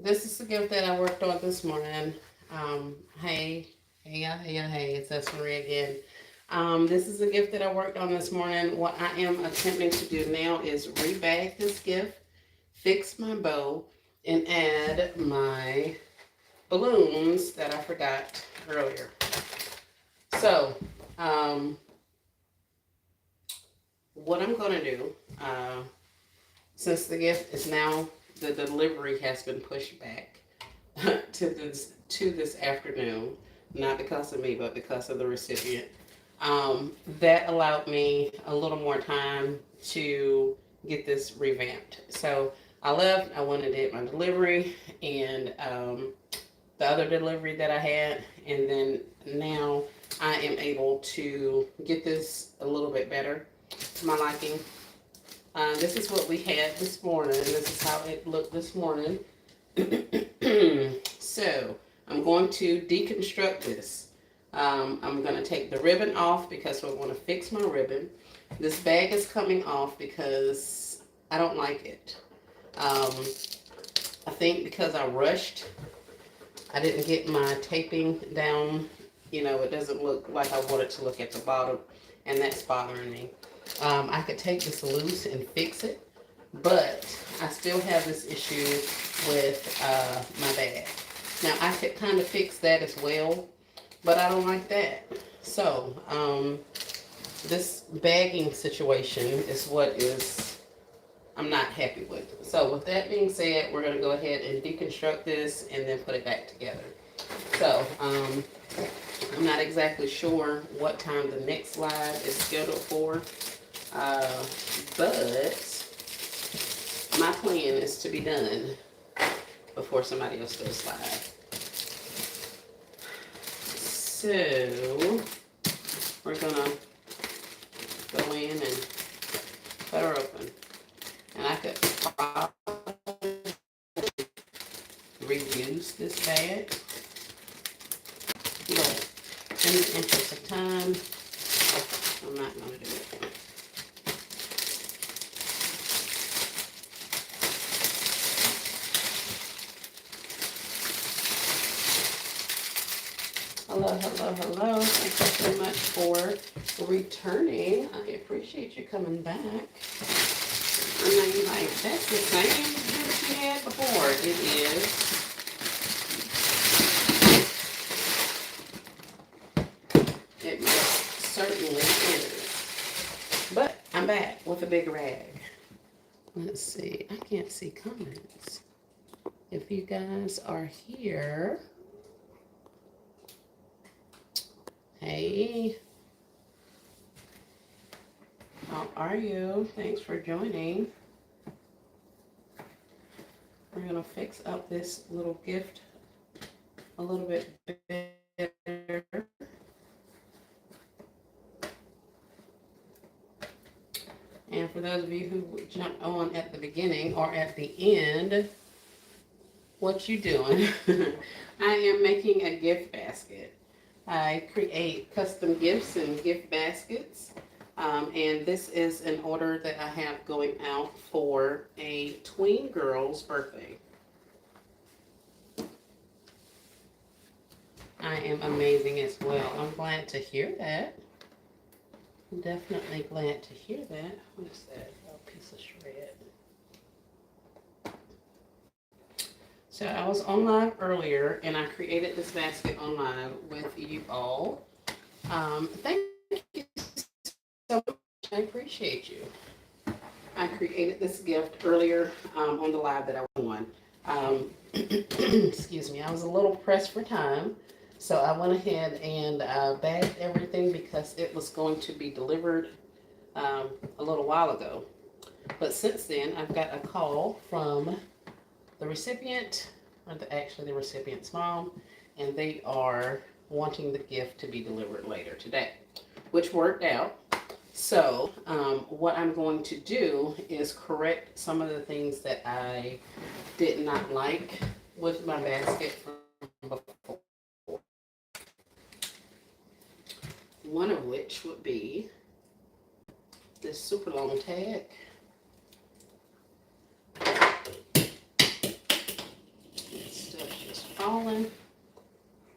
this is the gift that I worked on this morning. Hey, hey, it's us Marie again. This is a gift that I worked on this morning. What I am attempting to do now is rebag this gift, fix my bow, and add my balloons that I forgot earlier. So, um, what I'm going to do, since the gift is now, the delivery has been pushed back to this afternoon, not because of me, but because of the recipient. That allowed me a little more time to get this revamped. So I left, I went and did my delivery, and the other delivery that I had, and then now I am able to get this a little bit better to my liking. This is what we had this morning. This is how it looked this morning. So I'm going to deconstruct this. I'm going to take the ribbon off because we want to fix my ribbon. This bag is coming off because I don't like it. I think because I rushed, I didn't get my taping down. You know, it doesn't look like I want it to look at the bottom, and that's bothering me. I could take this loose and fix it, but I still have this issue with my bag. Now, I could kind of fix that as well, but I don't like that. So, this bagging situation is what I'm not happy with. So, with that being said, we're going to go ahead and deconstruct this and then put it back together. So, I'm not exactly sure what time the next live is scheduled for, but my plan is to be done before somebody else goes live. So we're gonna go in and cut her open, and I could probably reuse this bag, but in the interest of time, I'm not gonna do it. Hello. Thank you so much for returning. I appreciate you coming back. I mean, like, that's the same gift you had before. It is. It most certainly is. But I'm back with a big rag. Let's see. I can't see comments. If you guys are here... Hey, how are you? Thanks for joining. We're going to fix up this little gift a little bit better. And for those of you who jumped on at the beginning or at the end, what you doing? I am making a gift basket. I create custom gifts and gift baskets, and this is an order that I have going out for a tween girl's birthday. I am amazing as well. I'm glad to hear that. I'm definitely glad to hear that. What is that? A piece of shred. So I was on live earlier, and I created this basket on live with you all. Thank you so much. I appreciate you. I created this gift earlier on the live that I was on. Excuse me. I was a little pressed for time, so I went ahead and bagged everything because it was going to be delivered a little while ago. But since then, I've got a call from the recipient, or actually the recipient's mom, and they are wanting the gift to be delivered later today, which worked out. So what I'm going to do is correct some of the things that I did not like with my basket from before. One of which would be this super long tag. falling.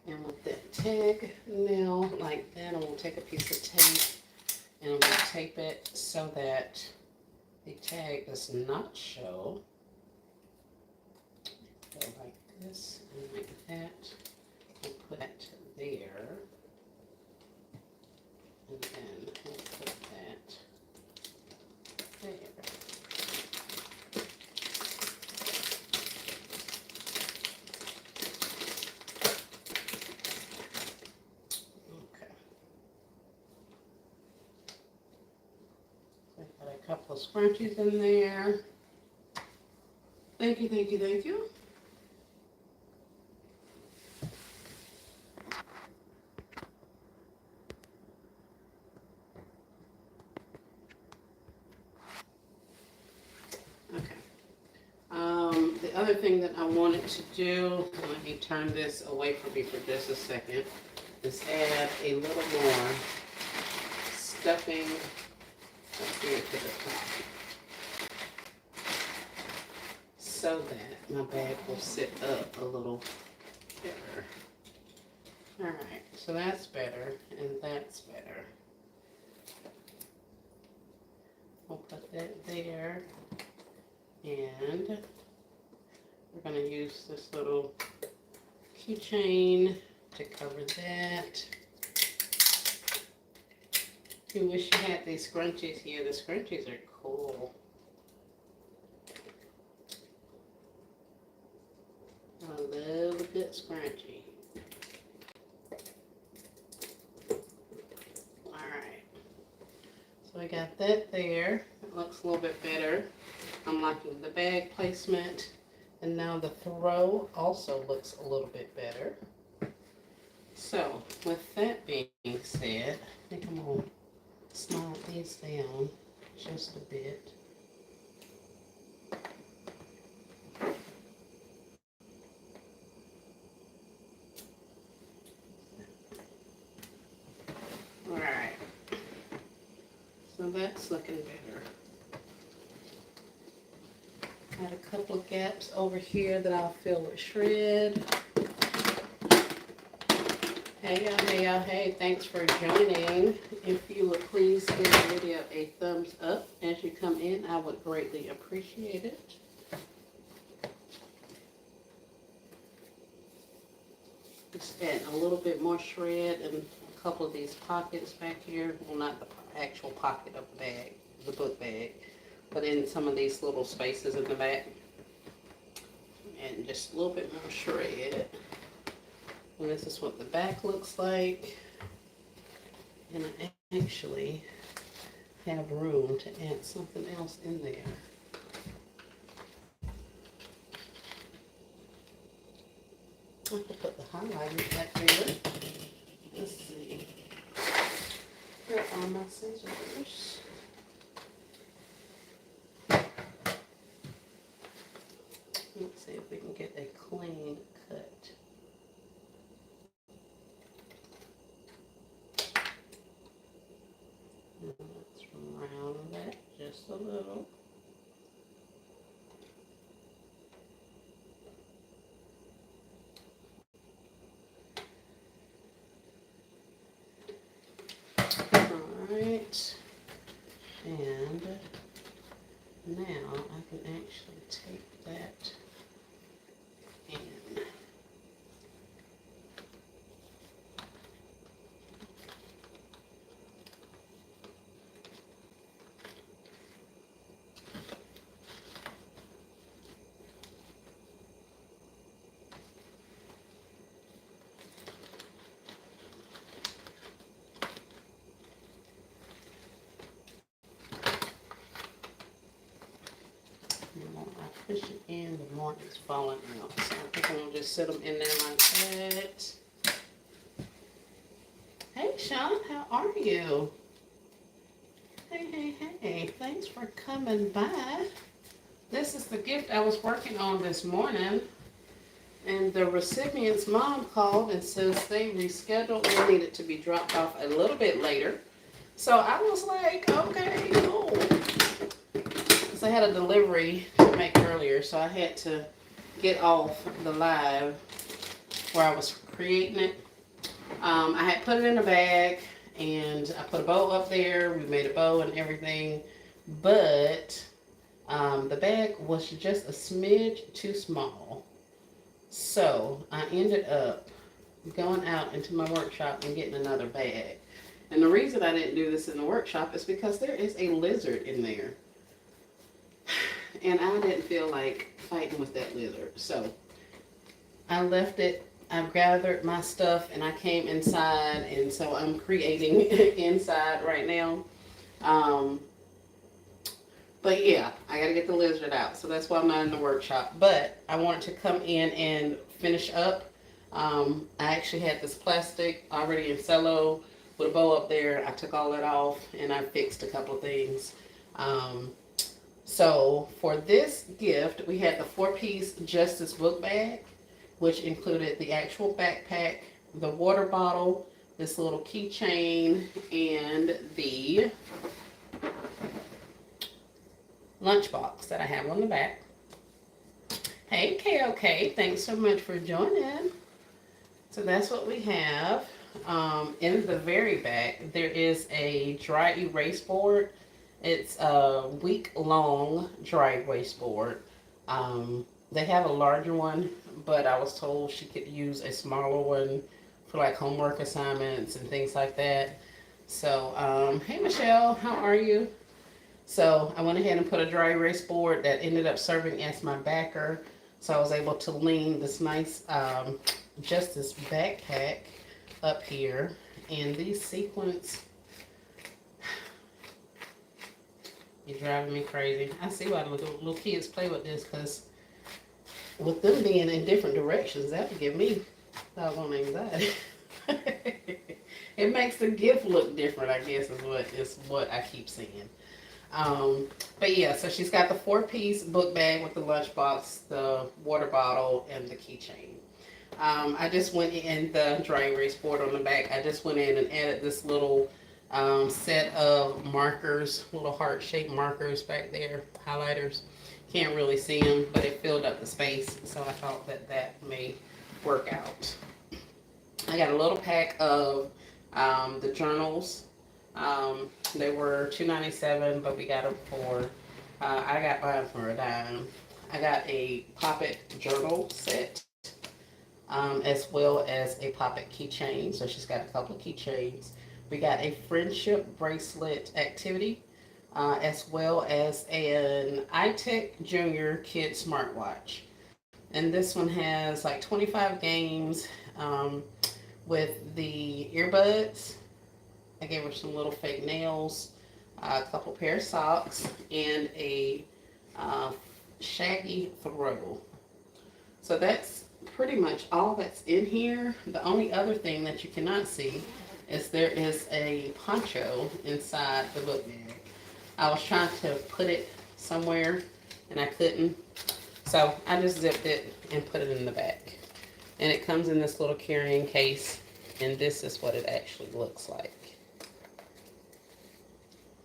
And with that tag nail like that, I'm going to take a piece of tape and I'm going to tape it so that the tag does not show. Go like this and like that. And put that there. And then we'll put that there. Got a couple of scrunchies in there. Thank you, thank you, thank you. Okay. The other thing that I wanted to do, let me turn this away from me for just a second, is add a little more stuffing up here to the top, so that my bag will sit up a little better. Alright, so that's better, and that's better. We'll put that there, and we're going to use this little keychain to cover that. You wish you had these scrunchies here. The scrunchies are cool. I love a good scrunchie. Alright. So I got that there. It looks a little bit better. I'm liking the bag placement. And now the throw also looks a little bit better. So, with that being said, I think I'm going to slide these down just a bit. Alright, so that's looking better. Got a couple of gaps over here that I'll fill with shred. Hey y'all, hey y'all, hey, thanks for joining. If you would please give the video a thumbs up as you come in, I would greatly appreciate it. Just add a little bit more shred in a couple of these pockets back here. Well, not the actual pocket of the bag, the book bag, but in some of these little spaces in the back. And just a little bit more shred. And this is what the back looks like. And I actually have room to add something else in there. I could put the highlighters back there. Let's see. Where are my scissors? Let's see if we can get a clean cut. Let's round that just a little. Alright, and now I can actually take that in. The more I push it in, the more it's falling out. So I think I'm going to just sit them in there like that. Hey, Sean, how are you? Hey, hey, hey. Thanks for coming by. This is the gift I was working on this morning. And the recipient's mom called and says they rescheduled and needed to be dropped off a little bit later. So I was like, okay, cool. Because I had a delivery to make earlier, so I had to get off the live where I was creating it. I had put it in a bag and I put a bow up there. We made a bow and everything, but the bag was just a smidge too small. So I ended up going out into my workshop and getting another bag. And the reason I didn't do this in the workshop is because there is a lizard in there. And I didn't feel like fighting with that lizard. So I left it. I gathered my stuff and I came inside. And so I'm creating inside right now. Um, but yeah, I got to get the lizard out. So that's why I'm not in the workshop. But I wanted to come in and finish up. I actually had this plastic already in cello with a bow up there. I took all that off and I fixed a couple of things. So for this gift, we had the 4-piece Justice book bag, which included the actual backpack, the water bottle, this little keychain, and the lunchbox that I have on the back. Hey, KOK, thanks so much for joining. So that's what we have. In the very back, there is a dry erase board. It's a week-long dry erase board. They have a larger one, but I was told she could use a smaller one for like homework assignments and things like that. So, hey Michelle, how are you? So I went ahead and put a dry erase board that ended up serving as my backer. So I was able to lean this nice Justice backpack up here. And these sequins, you're driving me crazy. I see why the little kids play with this, because with them being in different directions, that would give me doggone anxiety. It makes the gift look different, I guess, is what I keep saying. But yeah, so she's got the 4-piece book bag with the lunchbox, the water bottle, and the keychain. I just went in the dry erase board on the back. I just went in and added this little set of markers, little heart-shaped markers back there, highlighters. Can't really see them, but it filled up the space, so I thought that may work out. I got a little pack of the journals. They were $2.97, but we got them for, I got mine for $10. I got a Pop-It journal set, as well as a Pop-It keychain. So she's got a couple of keychains. We got a friendship bracelet activity, as well as an iTech Junior Kid smartwatch. And this one has like 25 games with the earbuds. I gave her some little fake nails, a couple pair of socks, and a shaggy throw. So that's pretty much all that's in here. The only other thing that you cannot see is there is a poncho inside the book bag. I was trying to put it somewhere and I couldn't. So I just zipped it and put it in the back. And it comes in this little carrying case, and this is what it actually looks like.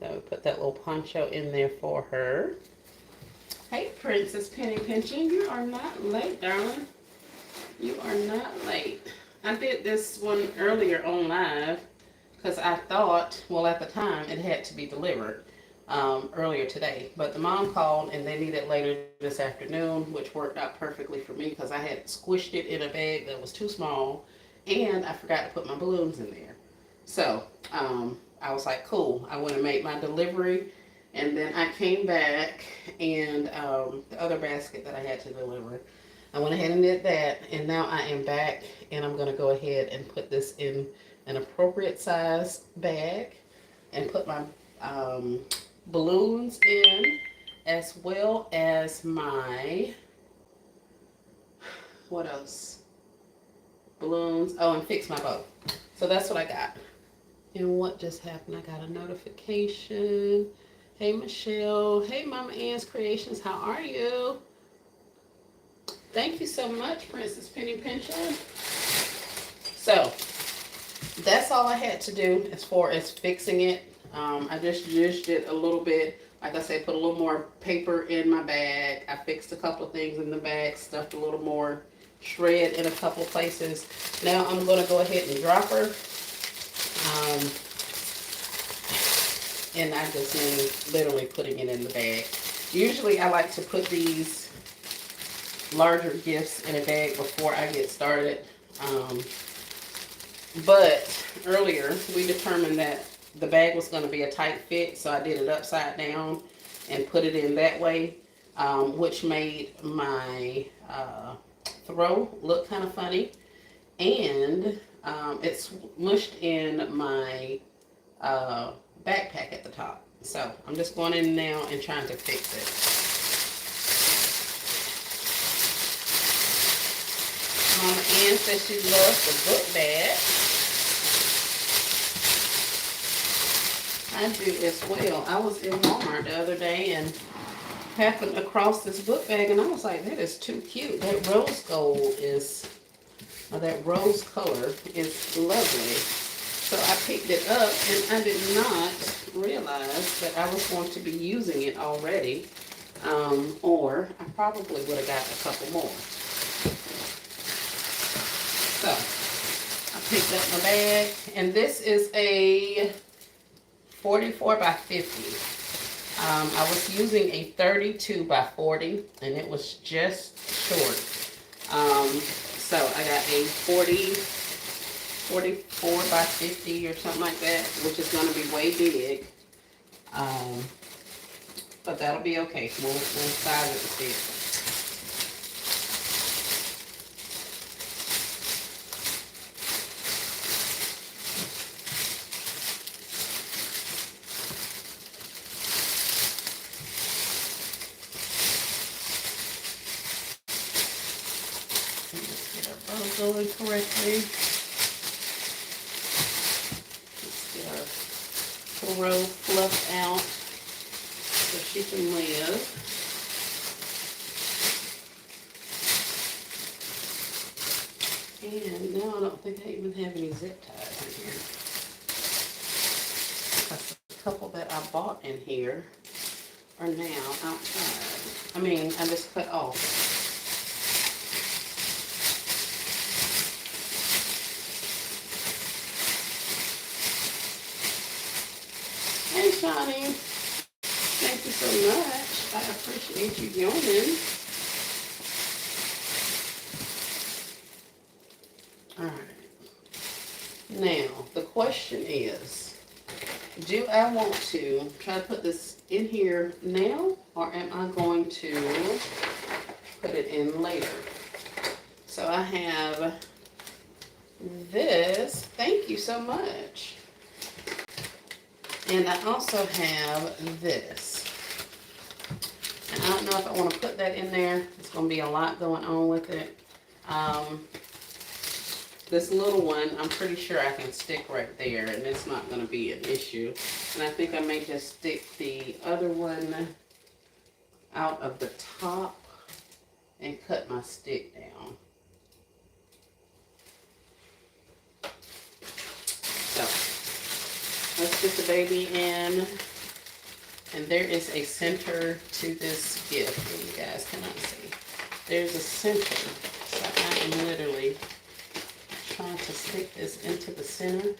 So we put that little poncho in there for her. Hey, Princess Penny Pinching, you are not late, darling. You are not late. I did this one earlier on live because I thought, well, at the time, it had to be delivered earlier today. But the mom called and they needed it later this afternoon, which worked out perfectly for me because I had squished it in a bag that was too small and I forgot to put my balloons in there. So I was like, cool. I went and made my delivery, and then I came back and the other basket that I had to deliver, I went ahead and did that, and now I am back and I'm going to go ahead and put this in an appropriate size bag and put my balloons in, as well as my, what else? Balloons. Oh, and fix my bow. So that's what I got. And what just happened? I got a notification. Hey, Michelle. Hey, Mama Ann's Creations. How are you? Thank you so much, Princess Penny Pinchon. So that's all I had to do as far as fixing it. I just zhuzhed it a little bit. Like I said, put a little more paper in my bag. I fixed a couple of things in the bag, stuffed a little more shred in a couple places. Now I'm going to go ahead and drop her. And I just mean literally putting it in the bag. Usually I like to put these larger gifts in a bag before I get started. But earlier we determined that the bag was going to be a tight fit, so I did it upside down and put it in that way, which made my throw look kind of funny. And it's mushed in my backpack at the top. So I'm just going in now and trying to fix it. Mama Ann says she loves the book bag. I do as well. I was in Walmart the other day and happened across this book bag, and I was like, that is too cute. That rose gold is, or that rose color is lovely. So I picked it up, and I did not realize that I was going to be using it already, or I probably would have got a couple more. So I picked up my bag, and this is a 44 by 50. I was using a 32 by 40, and it was just short. So I got a 44 by 50 or something like that, which is going to be way big. But that'll be okay. We'll size it to fit. Going correctly. Let's get our throw fluffed out so she can live. And now I don't think I even have any zip ties in here. Because the couple that I bought in here are now outside. I mean, I just cut off. Hey, Shawnee. Thank you so much. I appreciate you joining. All right. Now, the question is, do I want to try to put this in here now, or am I going to put it in later? So I have this. Thank you so much. And I also have this. And I don't know if I want to put that in there. It's going to be a lot going on with it. This little one, I'm pretty sure I can stick right there, and it's not going to be an issue. And I think I may just stick the other one out of the top and cut my stick down. So let's get the baby in. And there is a center to this gift. You guys cannot see. There's a center. So I am literally trying to stick this into the center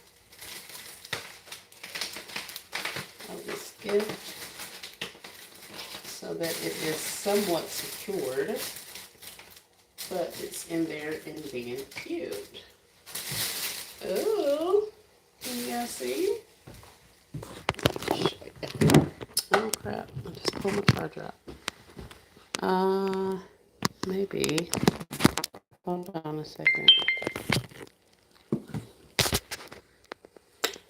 of this gift so that it is somewhat secured, but it's in there and being cute. Oh, can you guys see? Oh crap, I just pulled my charger out. Maybe. Hold on a second.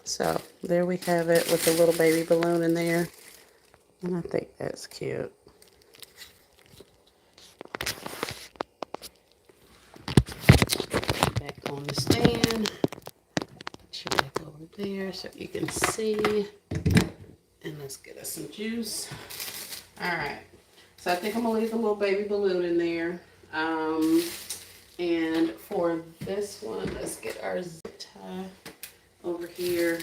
So, there we have it with the little baby balloon in there. And I think that's cute. Back on the stand. Put you back over there so you can see. And let's get us some juice. Alright. So I think I'm going to leave the little baby balloon in there. And for this one, let's get our zip tie over here.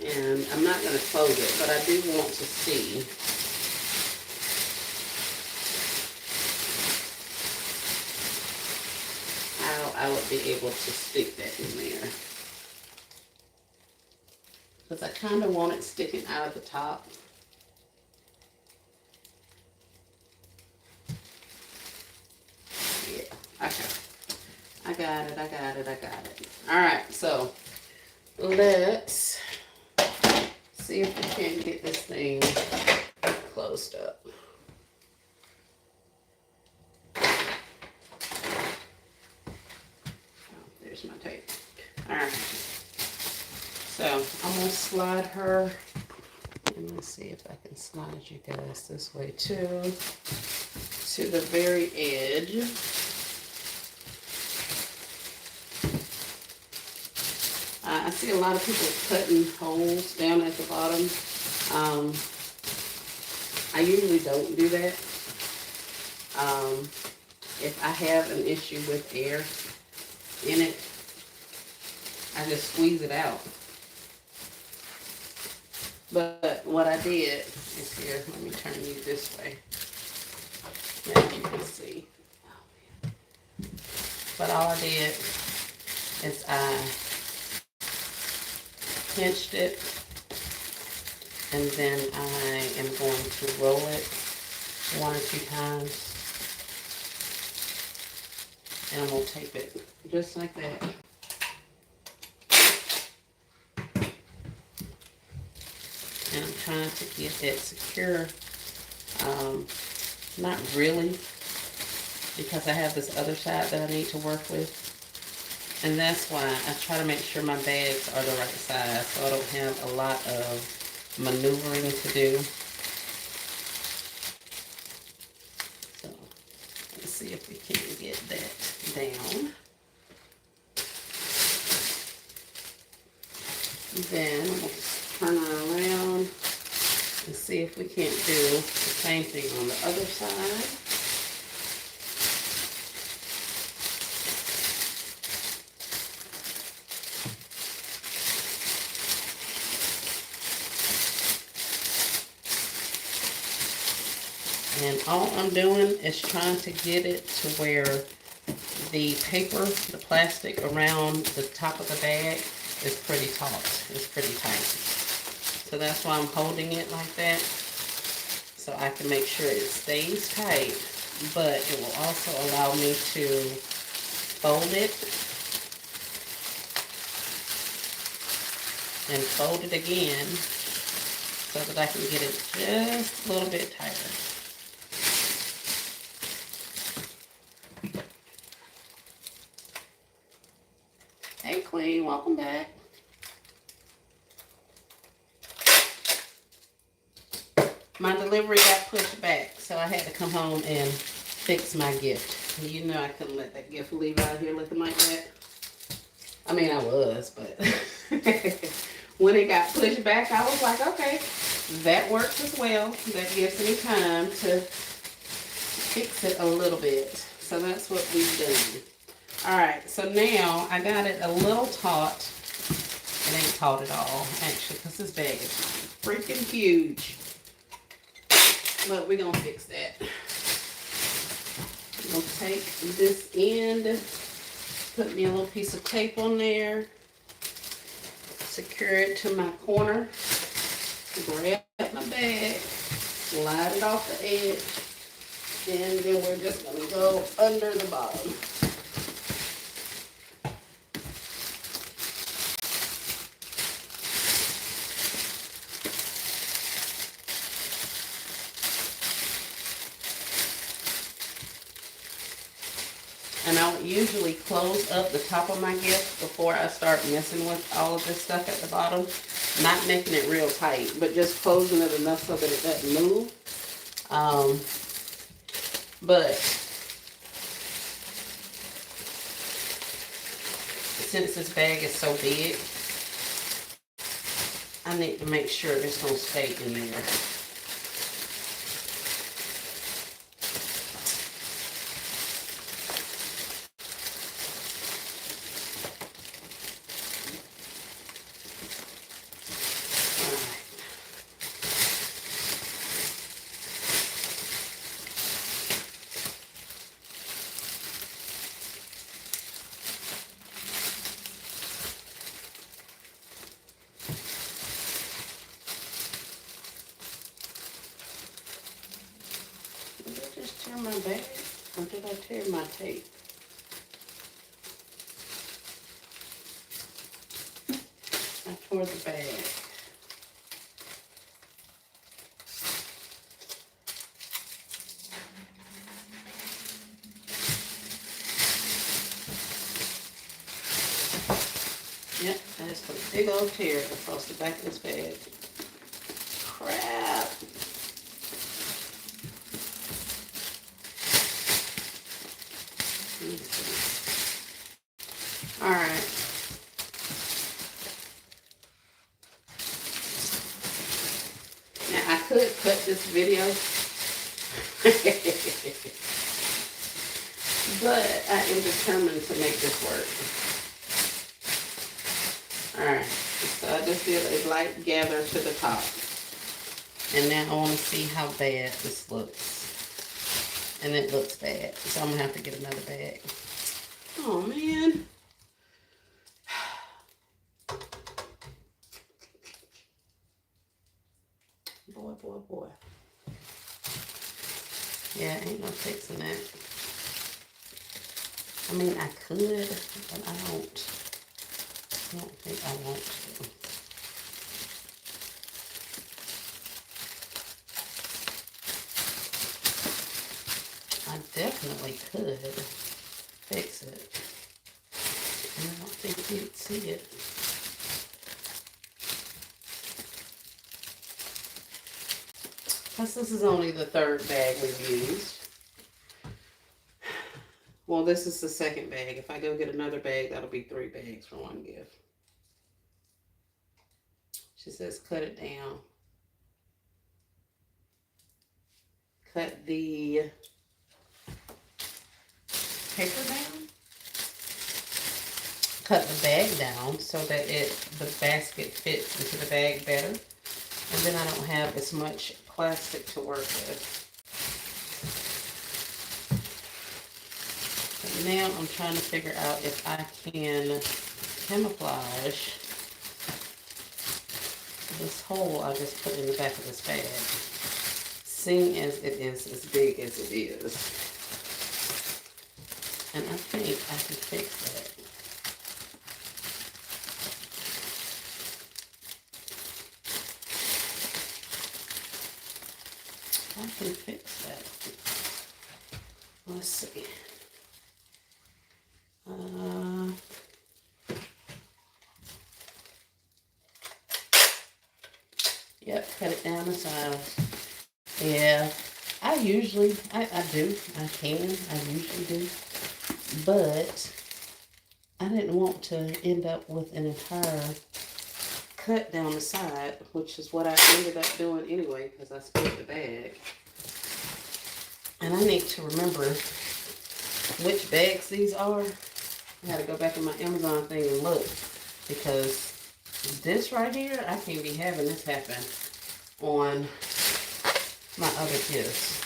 And I'm not going to close it, but I do want to see I would be able to stick that in there. Because I kind of want it sticking out of the top. Yeah, okay. I got it. All right, so let's see if we can get this thing closed up. There's my tape. All right. So I'm gonna slide her, and let's see if I can slide you guys this way too, to the very edge. I see a lot of people cutting holes down at the bottom. I usually don't do that. If I have an issue with air in it, I just squeeze it out. But what I did is here, let me turn you this way. Now you can see. But all I did is I pinched it, and then I am going to roll it 1 or 2 times, and I'm going to tape it just like that. And I'm trying to get it secure. Not really, because I have this other side that I need to work with. And that's why I try to make sure my bags are the right size, so I don't have a lot of maneuvering to do. So let's see if we can get that down. Then I'm going to turn her around and see if we can't do the same thing on the other side. And all I'm doing is trying to get it to where the paper, the plastic around the top of the bag is pretty taut. It's pretty tight. So that's why I'm holding it like that, so I can make sure it stays tight, but it will also allow me to fold it and fold it again so that I can get it just a little bit tighter. Hey Queen, welcome back. My delivery got pushed back, so I had to come home and fix my gift. You know I couldn't let that gift leave out here looking like that. I mean, I was, but when it got pushed back, I was like, okay, that works as well. That gives me time to fix it a little bit. So that's what we've done. All right, so now I got it a little taut. It ain't taut at all, actually, because this bag is freaking huge. But we're going to fix that. I'm going to take this end, put me a little piece of tape on there, secure it to my corner, grab my bag, slide it off the edge, and then we're just going to go under the bottom. And I would usually close up the top of my gift before I start messing with all of this stuff at the bottom. Not making it real tight, but just closing it enough so that it doesn't move. But since this bag is so big, I need to make sure it's going to stay in there. tear my bag? Or did I tear my tape? I tore the bag. Yep, I just put a big old tear across the back of this bag. Crap. Alright. Now I could cut this video. But I am determined to make this work. Alright, so I just did a light gather to the top. And now I want to see how bad this looks. And it looks bad. So I'm going to have to get another bag. Oh, man. Boy, boy, boy. Yeah, ain't no fixing that. I mean, I could, but I don't think I want to. I definitely could fix it. And I don't think you'd see it. Plus, this is only the third bag we've used. Well, this is the second bag. If I go get another bag, that'll be 3 bags for one gift. She says, cut it down. Cut the paper down. Cut the bag down so that the basket fits into the bag better. And then I don't have as much plastic to work with. But now I'm trying to figure out if I can camouflage this hole I just put in the back of this bag, seeing as it is as big as it is. And I think I can fix that. I can fix that. Let's see. Yep, cut it down to size. Yeah, I usually do. I usually do. But I didn't want to end up with an entire cut down the side, which is what I ended up doing anyway because I split the bag. And I need to remember which bags these are. I gotta go back in my Amazon thing and look, because this right here, I can't be having this happen on my other gifts.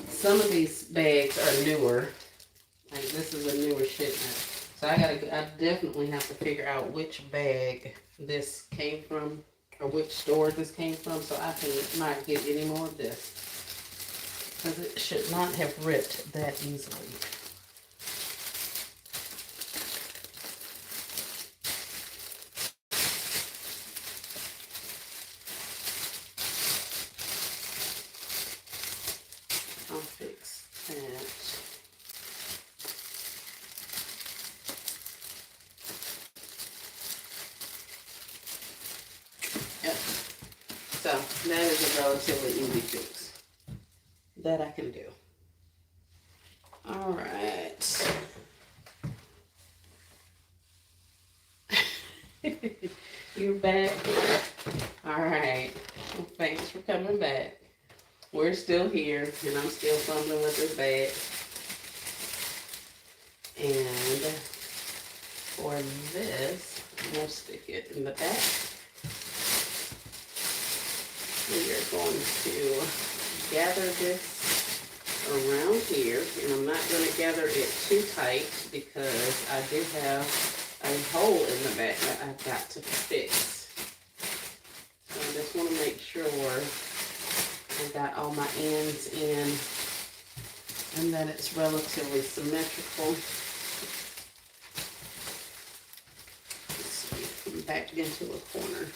Some of these bags are newer. Like this is a newer shipment. So I definitely have to figure out which bag this came from, or which store this came from, so I can not get any more of this. Because it should not have ripped that easily. I'll fix that. Yep. So that is a relatively easy fix that I can do. All right. You're back. All right. Well, thanks for coming back. We're still here, and I'm still fumbling with this bag. And for this, we'll stick it in the back. We are going to gather this around here, and I'm not going to gather it too tight because I do have a hole in the back that I've got to fix. So I just want to make sure I got all my ends in and that it's relatively symmetrical. Let's see, I'm backed into a corner.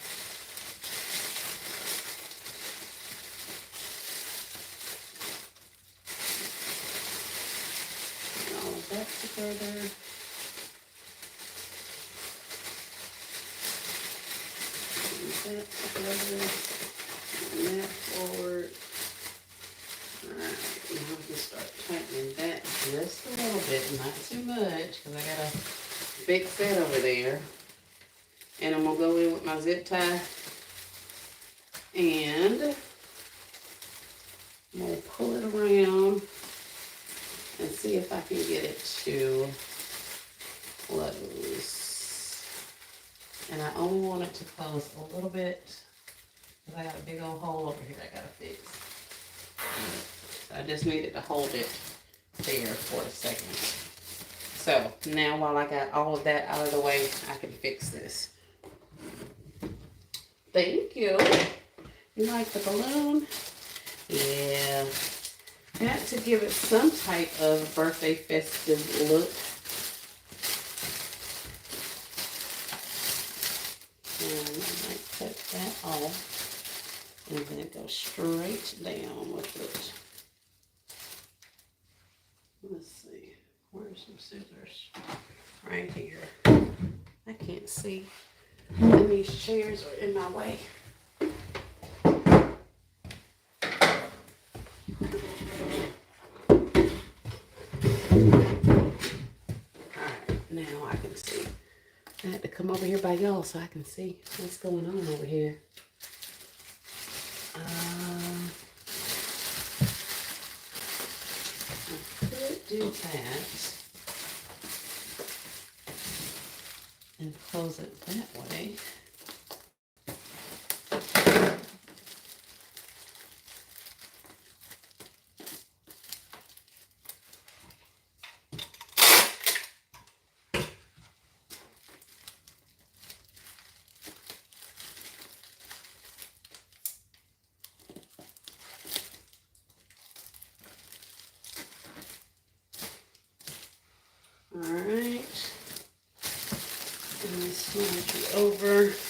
All of that together. That together, and that forward. Alright, now we can start tightening that just a little bit, not too much, because I got a big set over there. And I'm going to go in with my zip tie, and I'm going to pull it around and see if I can get it to close. And I only want it to close a little bit, because I got a big old hole over here I got to fix. So I just needed to hold it there for a second. So now while I got all of that out of the way, I can fix this. Thank you. You like the balloon? Yeah. Got to give it some type of birthday festive look. And I might cut that off and then go straight down with it. Let's see, where's some scissors? Right here. I can't see, and these chairs are in my way. Alright, now I can see. I had to come over here by y'all so I can see what's going on over here. I could do that and close it that way. Alright, and slide you over. Let's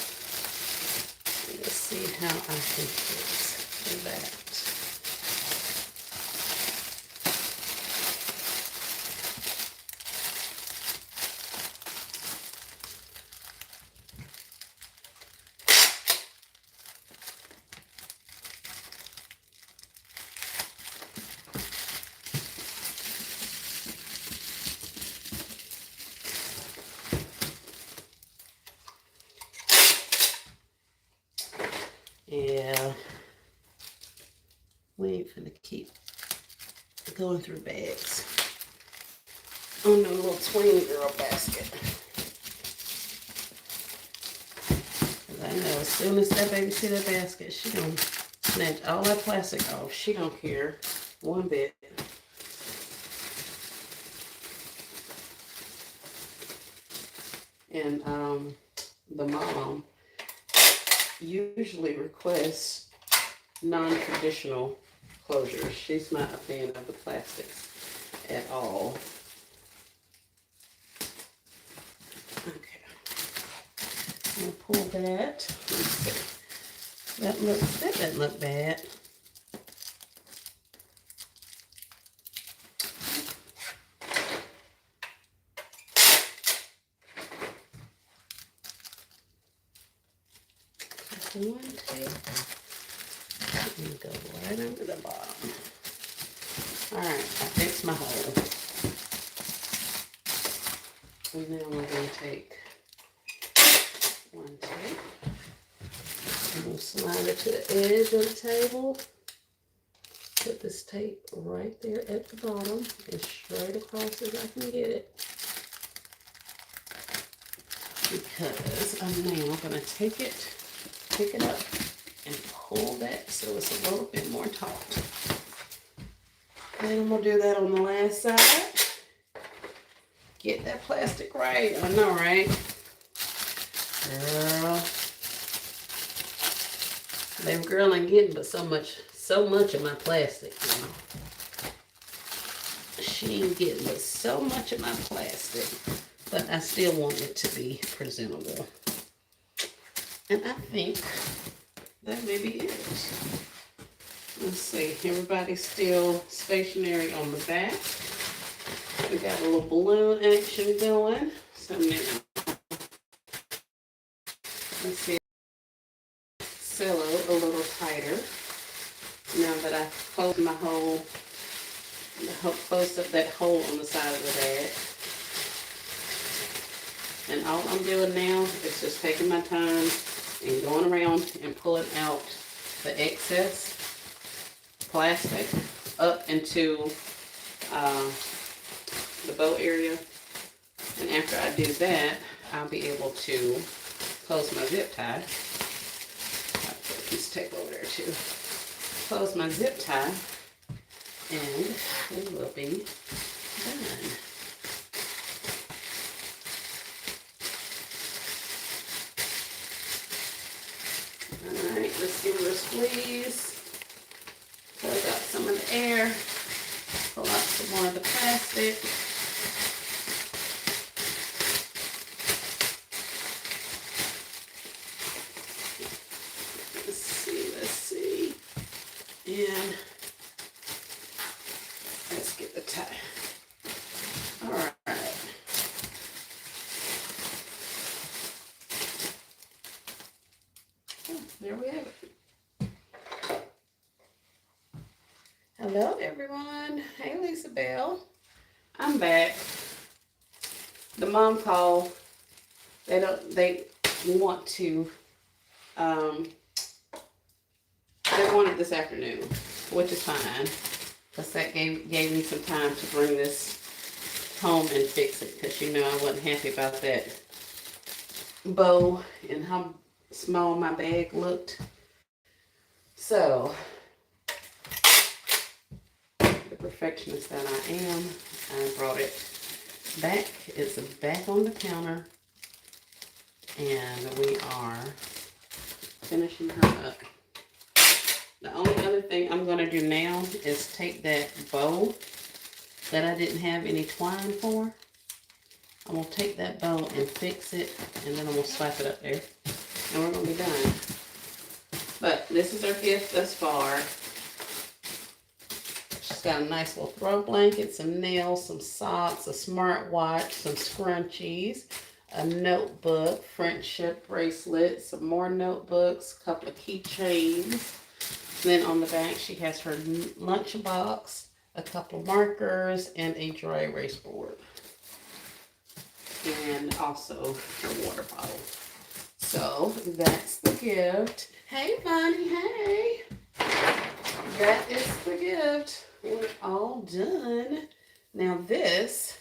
see how I can fix that. Yeah, we ain't finna keep going through bags on the little Tween girl basket. Cause I know as soon as that baby see that basket, she gonna snatch all that plastic off. She don't care one bit. And the mom usually requests non-traditional closures. She's not a fan of the plastics at all. Okay, I'm gonna pull that. Let's see. That doesn't look bad. One tape and go right under the bottom. Alright, I fixed my hole. And now we're going to take one tape and we'll slide it to the edge of the table. Put this tape right there at the bottom as straight across as I can get it. Because I'm now going to take it, pick it up, and pull that so it's a little bit more taut. Then I'm going to do that on the last side. Get that plastic right. I know, right? Girl. Baby girl ain't getting but so much of my plastic, you know. machine getting with so much of my plastic, but I still want it to be presentable. And I think that may be it. Let's see, everybody's still stationary on the back. We got a little balloon action going. So now, let's see, cello a little tighter. Now that I've closed my hole, closed up that hole on the side of the bag. And all I'm doing now is just taking my time and going around and pulling out the excess plastic up into the bow area. And after I do that, I'll be able to close my zip tie. I'll put a piece of tape over there too. Close my zip tie, and it will be done. Alright, let's give it a squeeze. Pull out some of the air. Pull out some more of the plastic. Let's see. And let's get the tie. Alright. There we have it. Hello everyone. Hey Lisa Bell. I'm back. The mom called. They want to they want it this afternoon, which is fine. Because that gave me some time to bring this home and fix it. Because you know I wasn't happy about that bow and how small my bag looked. So, the perfectionist that I am, I brought it back. It's back on the counter. And we are finishing her up. The only other thing I'm going to do now is take that bow that I didn't have any twine for. I'm going to take that bow and fix it, and then I'm going to slap it up there. And we're going to be done. But this is our gift thus far. She's got a nice little throw blanket, some nails, some socks, a smartwatch, some scrunchies, a notebook, friendship bracelet, some more notebooks, a couple of keychains. Then on the back, she has her lunchbox, a couple of markers, and a dry erase board. And also her water bottle. So that's the gift. Hey, Bonnie, hey. That is the gift. We're all done. Now this,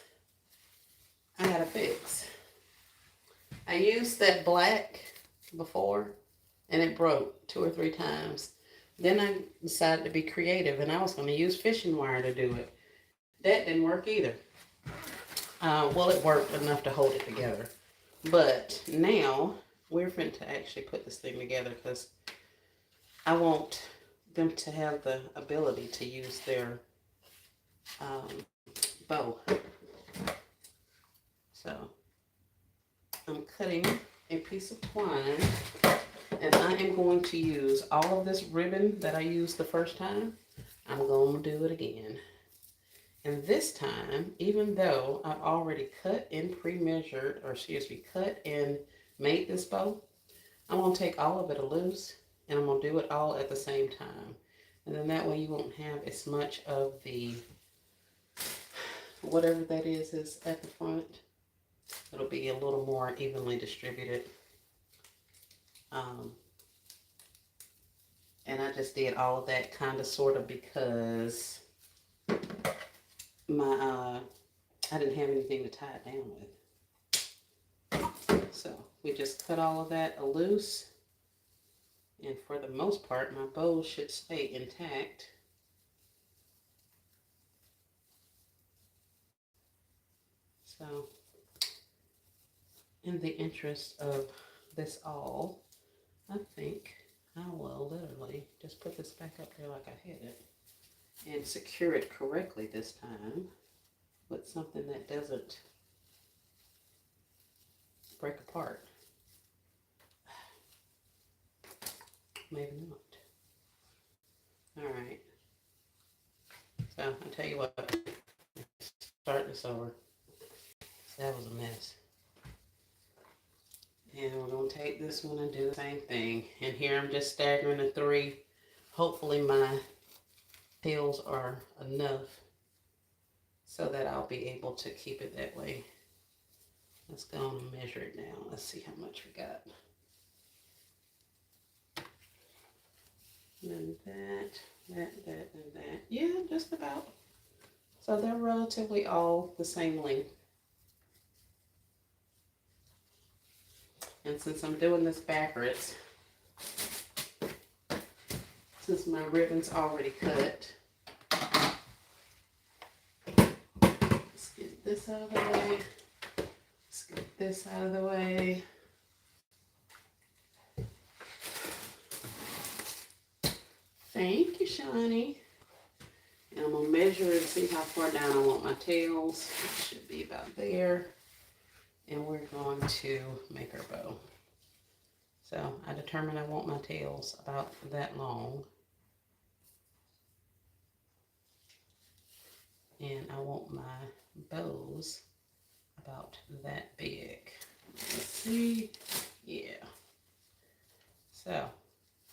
I gotta fix. I used that black before, and it broke 2 or 3 times. Then I decided to be creative, and I was going to use fishing wire to do it. That didn't work either. Well, it worked enough to hold it together. But now, we're going to actually put this thing together because I want them to have the ability to use their bow. So, I'm cutting a piece of twine. And I am going to use all of this ribbon that I used the first time. I'm going to do it again. And this time, even though I've already cut and pre-measured, or excuse me, cut and made this bow, I'm going to take all of it loose and I'm going to do it all at the same time. And then that way you won't have as much of the, whatever that is at the front. It'll be a little more evenly distributed. And I just did all of that kind of sort of because my I didn't have anything to tie it down with. So we just cut all of that loose. And for the most part, my bow should stay intact. So in the interest of this all, I think I will literally just put this back up there like I had it and secure it correctly this time. put something that doesn't break apart. Maybe not. All right. So I'll tell you what. Start this over. That was a mess. And we're going to take this one and do the same thing. And here I'm just staggering the 3. Hopefully my tails are enough so that I'll be able to keep it that way. Let's go on and measure it now. Let's see how much we got. And that, and that. Yeah, just about. So they're relatively all the same length. And since I'm doing this backwards, since my ribbon's already cut, let's get this out of the way. Let's get this out of the way. Thank you, Shani. And I'm going to measure and see how far down I want my tails. It should be about there. And we're going to make our bow. So I determined I want my tails about that long. And I want my bows about that big. Let's see. Yeah. So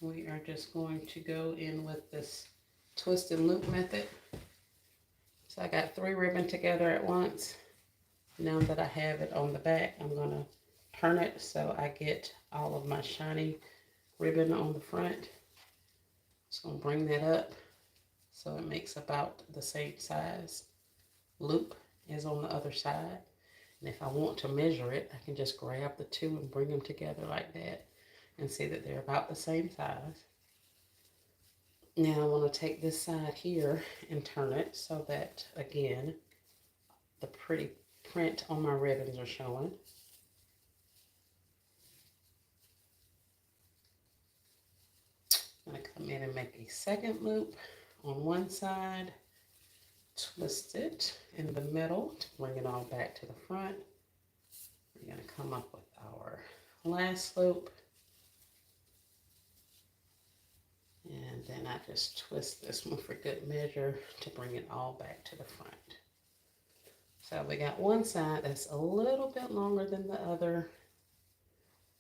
we are just going to go in with this twist and loop method. So I got 3 ribbon together at once. Now that I have it on the back, I'm going to turn it so I get all of my shiny ribbon on the front. Just going to bring that up so it makes about the same size loop as on the other side. And if I want to measure it, I can just grab the 2 and bring them together like that and see that they're about the same size. Now I want to take this side here and turn it so that, again, the pretty print on my ribbons are showing. I'm going to come in and make a second loop on one side, twist it in the middle to bring it all back to the front. We're going to come up with our last loop. And then I just twist this one for good measure to bring it all back to the front. So we got one side that's a little bit longer than the other.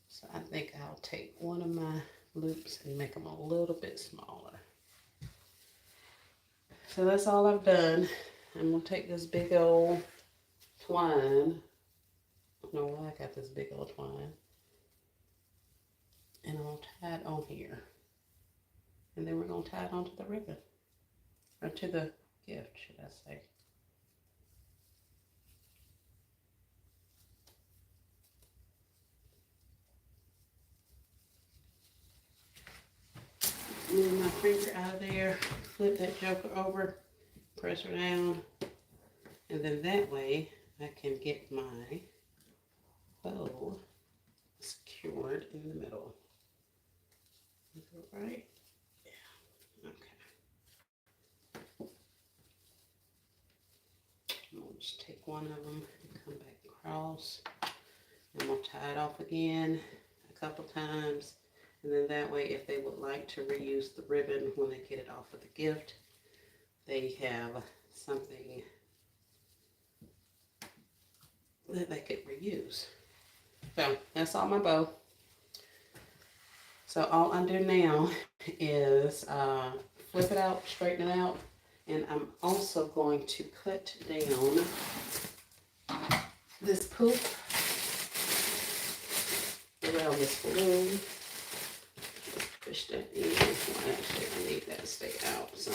So I think I'll take one of my loops and make them a little bit smaller. So that's all I've done. I'm going to take this big old twine. I don't know why I got this big old twine. And I'm going to tie it on here. And then we're going to tie it onto the ribbon. Or to the gift, should I say. Move my finger out of there, flip that joker over, press her down, and then that way I can get my bow secured in the middle. Is that right? Yeah. Okay. I'll just take one of them and come back across, and we'll tie it off again a couple times. And then that way, if they would like to reuse the ribbon when they get it off of the gift, they have something that they could reuse. So that's all my bow. So all I do now is flip it out, straighten it out, and I'm also going to cut down this poop around this balloon. Push that in. Well, actually, I need that to stay out some.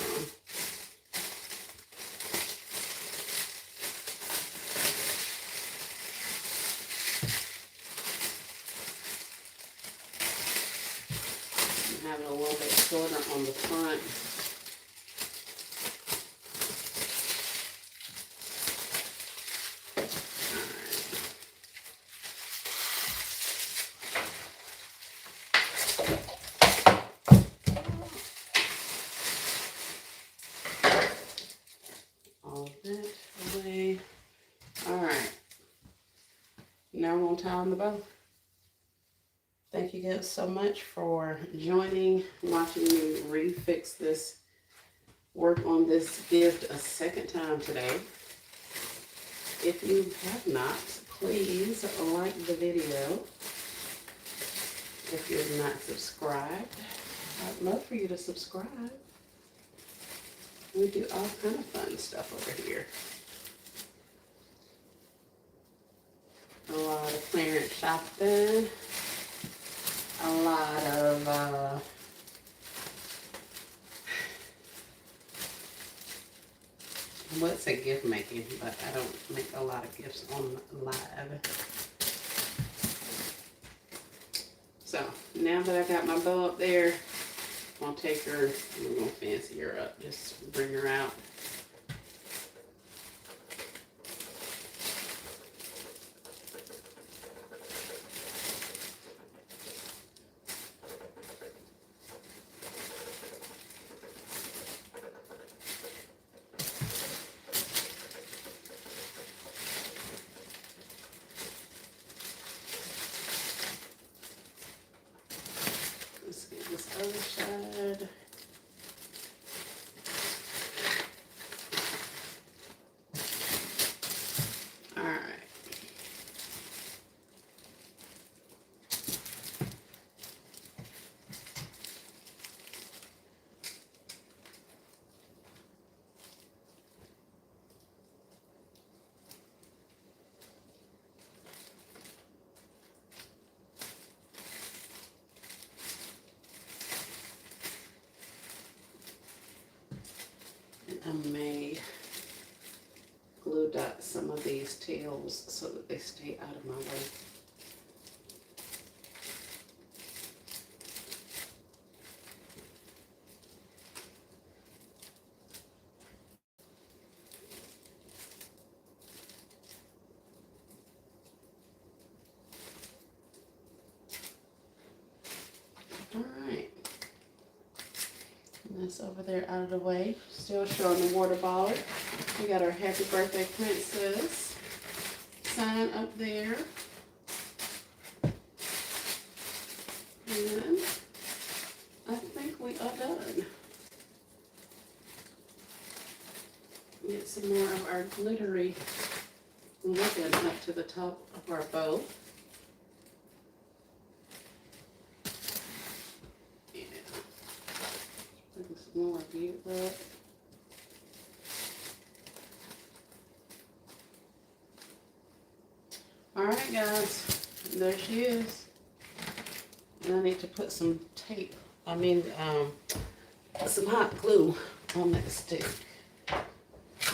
I'm having a little bit shorter on the front. gonna tie on the bow. Thank you guys so much for joining, watching me refix this, work on this gift a second time today. If you have not, please like the video. If you're not subscribed, I'd love for you to subscribe. We do all kind of fun stuff over here. A lot of clearance shopping. A lot of what's a gift making, but I don't make a lot of gifts on live. So now that I got my bow up there, I'm gonna take her, I'm gonna fancy her up, just bring her out. Let's get this other side. All right. I may glue dot some of these tails so that they stay out of my way. All right. That's over there out of the way. Still showing the water baller. We got our Happy Birthday Princess sign up there. And I think we are done. Get some more of our glittery ribbon up to the top of our bow. More beautiful. All right, guys, there she is. And I need to put some tape, some hot glue on that stick.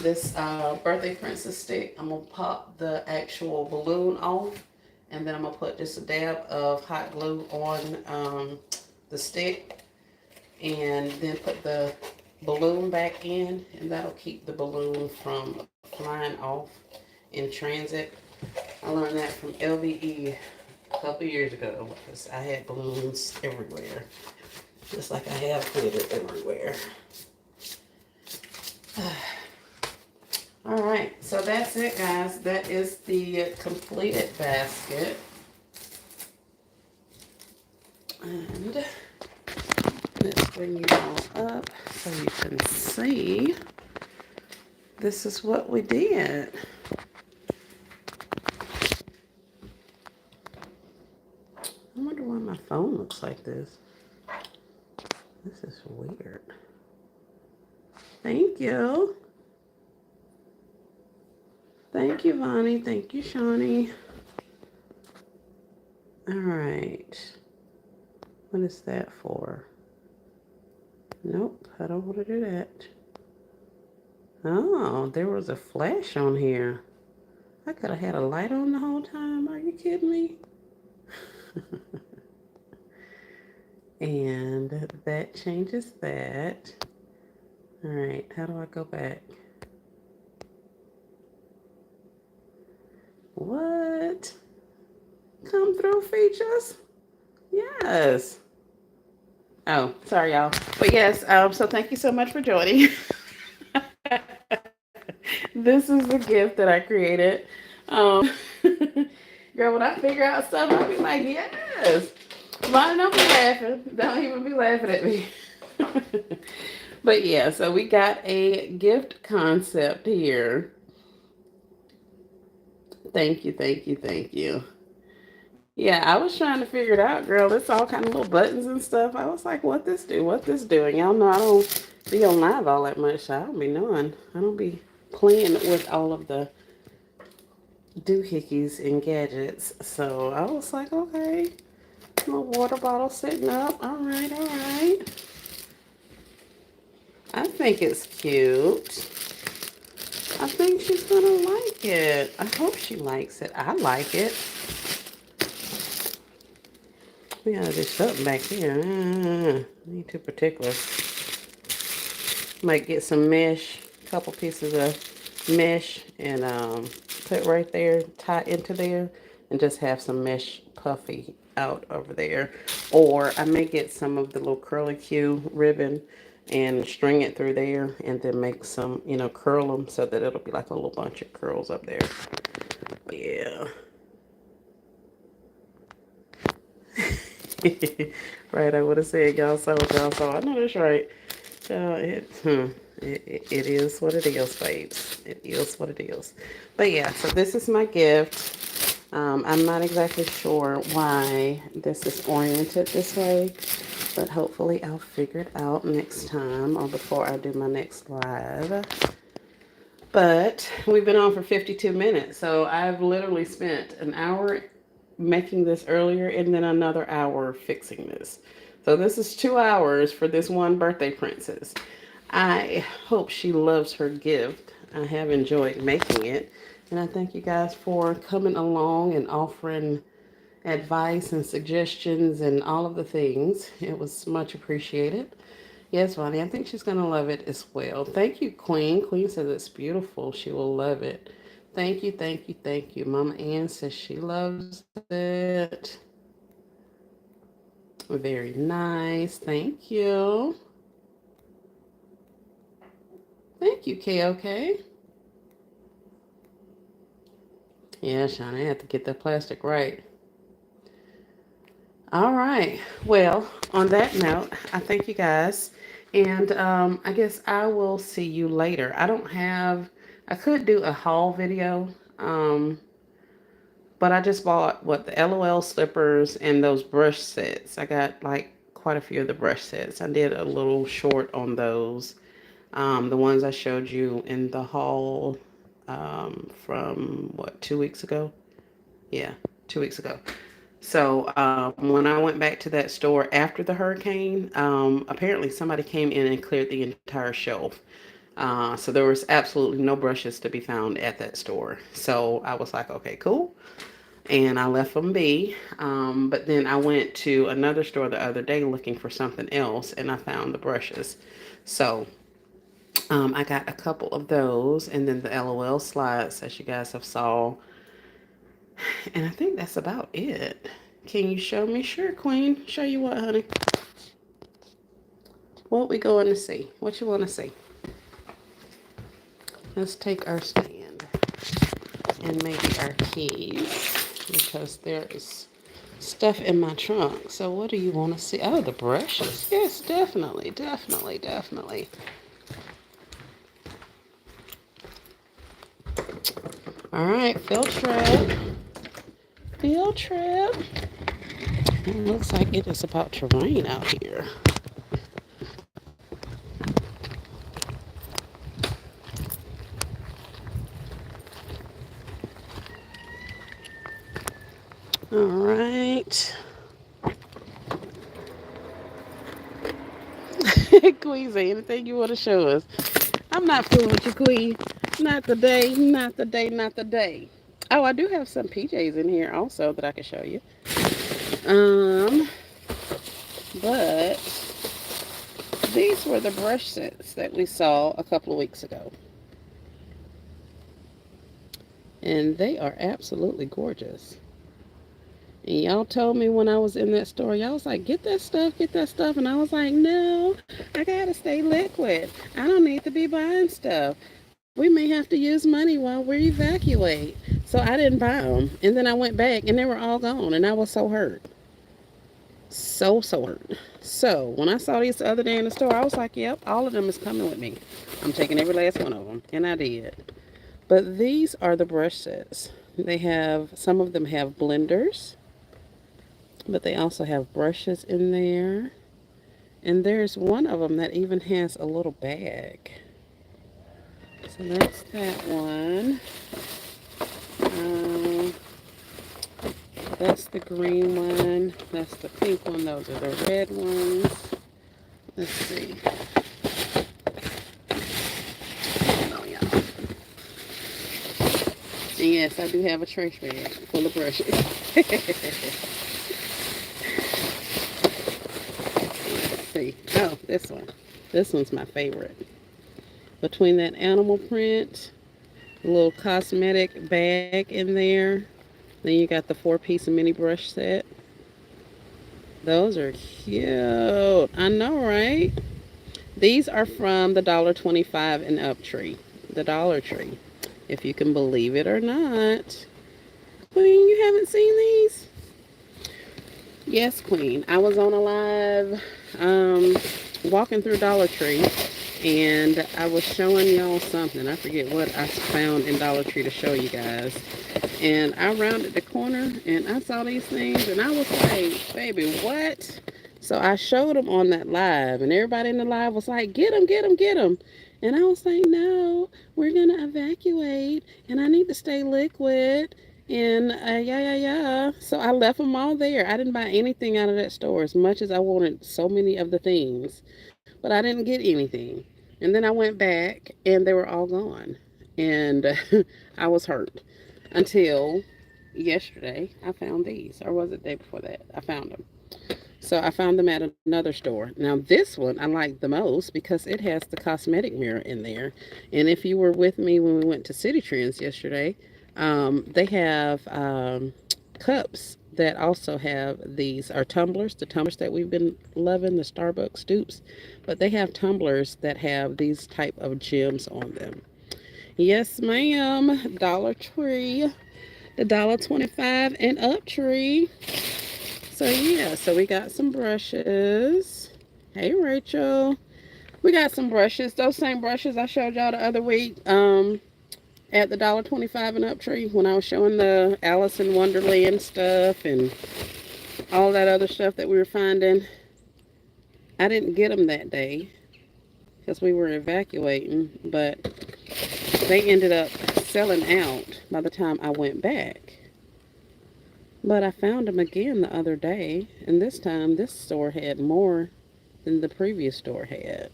This birthday princess stick, I'm gonna pop the actual balloon off, and then I'm gonna put just a dab of hot glue on the stick, and then put the balloon back in, and that'll keep the balloon from flying off in transit. I learned that from LVE a couple years ago because I had balloons everywhere, just like I have glitter everywhere. All right, so that's it, guys. That is the completed basket. And let's bring you all up so you can see. This is what we did. I wonder why my phone looks like this. This is weird. Thank you. Thank you, Vonnie. Thank you, Shawnee. All right. What is that for? Nope, I don't want to do that. Oh, there was a flash on here. I could have had a light on the whole time. Are you kidding me? And that changes that. All right, how do I go back? What? Come through features? Yes. Oh, sorry, y'all. But yes, so thank you so much for joining. This is the gift that I created. Girl, when I figure out stuff, I'll be like, yes. Mine, don't be laughing. Don't even be laughing at me. But yeah, so we got a gift concept here. Thank you, thank you, thank you. Yeah, I was trying to figure it out, girl. It's all kind of little buttons and stuff. I was like, what this do? What this doing? Y'all know I don't be on live all that much, so I don't be knowing. I don't be playing with all of the doohickeys and gadgets. So I was like, okay, little water bottle sitting up. All right, all right. I think it's cute. I think she's gonna like it. I hope she likes it. I like it. We gotta do something back here. Ain't too particular. Might get some mesh, a couple pieces of mesh, and put right there, tie into there, and just have some mesh puffy out over there. Or I may get some of the little curly Q ribbon and string it through there, and then make some, curl them so that it'll be like a little bunch of curls up there. Yeah. Right, I would have said y'all saw what y'all saw. I know that's right. It is what it is, babes. It is what it is. But yeah, so this is my gift. I'm not exactly sure why this is oriented this way, but hopefully I'll figure it out next time or before I do my next live. But we've been on for 52 minutes, so I've literally spent an hour making this earlier and then another hour fixing this. So this is 2 hours for this one birthday princess. I hope she loves her gift. I have enjoyed making it. And I thank you guys for coming along and offering advice and suggestions and all of the things. It was much appreciated. Yes, Vonnie, I think she's going to love it as well. Thank you, Queen. Queen says it's beautiful. She will love it. Thank you, thank you, thank you. Mama Ann says she loves it. Very nice. Thank you. Thank you, KOK. Yeah, Shauna, I have to get that plastic right. All right. Well, on that note, I thank you guys. And I guess I will see you later. I could do a haul video, but I just bought the LOL slippers and those brush sets. I got like quite a few of the brush sets. I did a little short on those. The ones I showed you in the haul from 2 weeks ago? Yeah, 2 weeks ago. So when I went back to that store after the hurricane, apparently somebody came in and cleared the entire shelf. So there was absolutely no brushes to be found at that store. So I was like, okay, cool. And I left them be. But then I went to another store the other day looking for something else, and I found the brushes. So I got a couple of those, and then the LOL slides, as you guys have saw. And I think that's about it. Can you show me? Sure, Queen. Show you what, honey? What we going to see? What you want to see? Let's take our stand and maybe our keys, because there is stuff in my trunk. So what do you want to see? Oh, the brushes. Yes, definitely, definitely, definitely. All right, field trip. Field trip. It looks like it is about to rain out here. All right. Queen, say anything you want to show us. I'm not fooling with you, Queen. Not the day, not the day, not the day. Oh, I do have some PJs in here also that I can show you. But these were the brush sets that we saw a couple of weeks ago. And they are absolutely gorgeous. And y'all told me when I was in that store, y'all was like, get that stuff, get that stuff. And I was like, no, I gotta stay liquid. I don't need to be buying stuff. We may have to use money while we evacuate. So I didn't buy them. And then I went back and they were all gone. And I was so hurt. So hurt. So when I saw these the other day in the store, I was like, yep, all of them is coming with me. I'm taking every last one of them. And I did. But these are the brush sets. They have, some of them have blenders, but they also have brushes in there. And there's one of them that even has a little bag. So that's that one. Um, that's the green one. That's the pink one. Those are the red ones. Let's see. Oh, yeah. And yes, I do have a trash bag full of brushes. Let's see. Oh, this one. This one's my favorite. Between that animal print, a little cosmetic bag in there. Then you got the 4-piece mini brush set. Those are cute. I know, right? These are from the $1.25 and up tree. The Dollar Tree. If you can believe it or not. Queen, you haven't seen these? Yes, Queen. I was on a live walking through Dollar Tree and I was showing y'all something. I forget what I found in Dollar Tree to show you guys. And I rounded the corner and I saw these things and I was like, baby, what? So I showed them on that live and everybody in the live was like, get them, get them, get them. And I was like, no, we're going to evacuate and I need to stay liquid. And yeah. So I left them all there. I didn't buy anything out of that store as much as I wanted so many of the things. But I didn't get anything. And then I went back and they were all gone. And I was hurt until yesterday I found these. Or was it the day before that? I found them. So I found them at another store. Now this one I like the most because it has the cosmetic mirror in there. And if you were with me when we went to City Trends yesterday, they have cups that also have these are tumblers, the tumblers that we've been loving, the Starbucks dupes, but they have tumblers that have these type of gems on them. Yes, ma'am. Dollar Tree, the $1.25 and up tree. So yeah, so we got some brushes. Hey, Rachel. We got some brushes. Those same brushes I showed y'all the other week. At the $1.25 and up tree when I was showing the Alice in Wonderland stuff and all that other stuff that we were finding. I didn't get them that day because we were evacuating, but they ended up selling out by the time I went back. But I found them again the other day, and this time this store had more than the previous store had.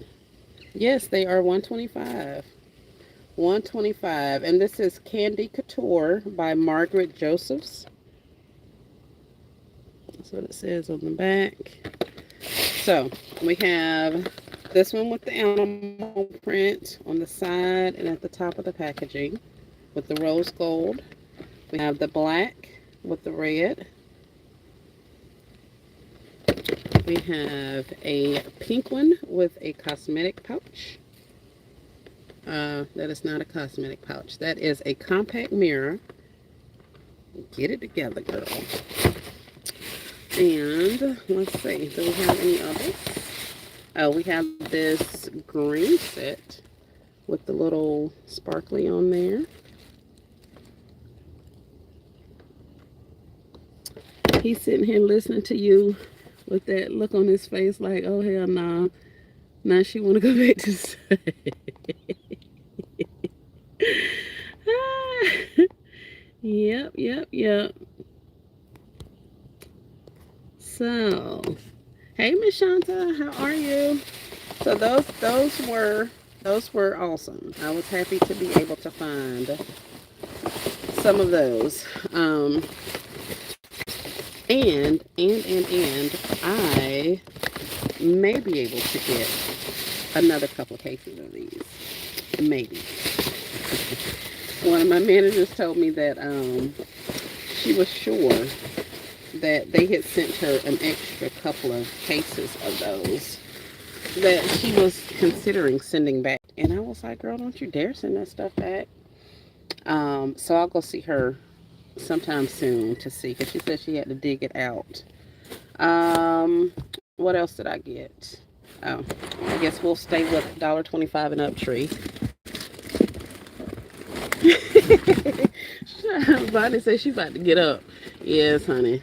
Yes, they are 125. 125, and this is Candy Couture by Margaret Josephs. That's what it says on the back. So we have this one with the animal print on the side and at the top of the packaging with the rose gold. We have the black with the red. We have a pink one with a cosmetic pouch. That is not a cosmetic pouch. That is a compact mirror. Get it together, girl. And let's see, do we have any others? Oh, we have this green set with the little sparkly on there. He's sitting here listening to you with that look on his face like, oh, hell nah. Now she want to go back to sleep. Yep. So, hey, Miss Shanta, how are you? So those were awesome. I was happy to be able to find some of those. And I may be able to get another couple of cases of these. Maybe. One of my managers told me that she was sure that they had sent her an extra couple of cases of those that she was considering sending back. And I was like, girl, don't you dare send that stuff back. So I'll go see her sometime soon to see, because she said she had to dig it out. What else did I get? Oh, I guess we'll stay with $1.25 and up tree. Bonnie said she about to get up. Yes, honey.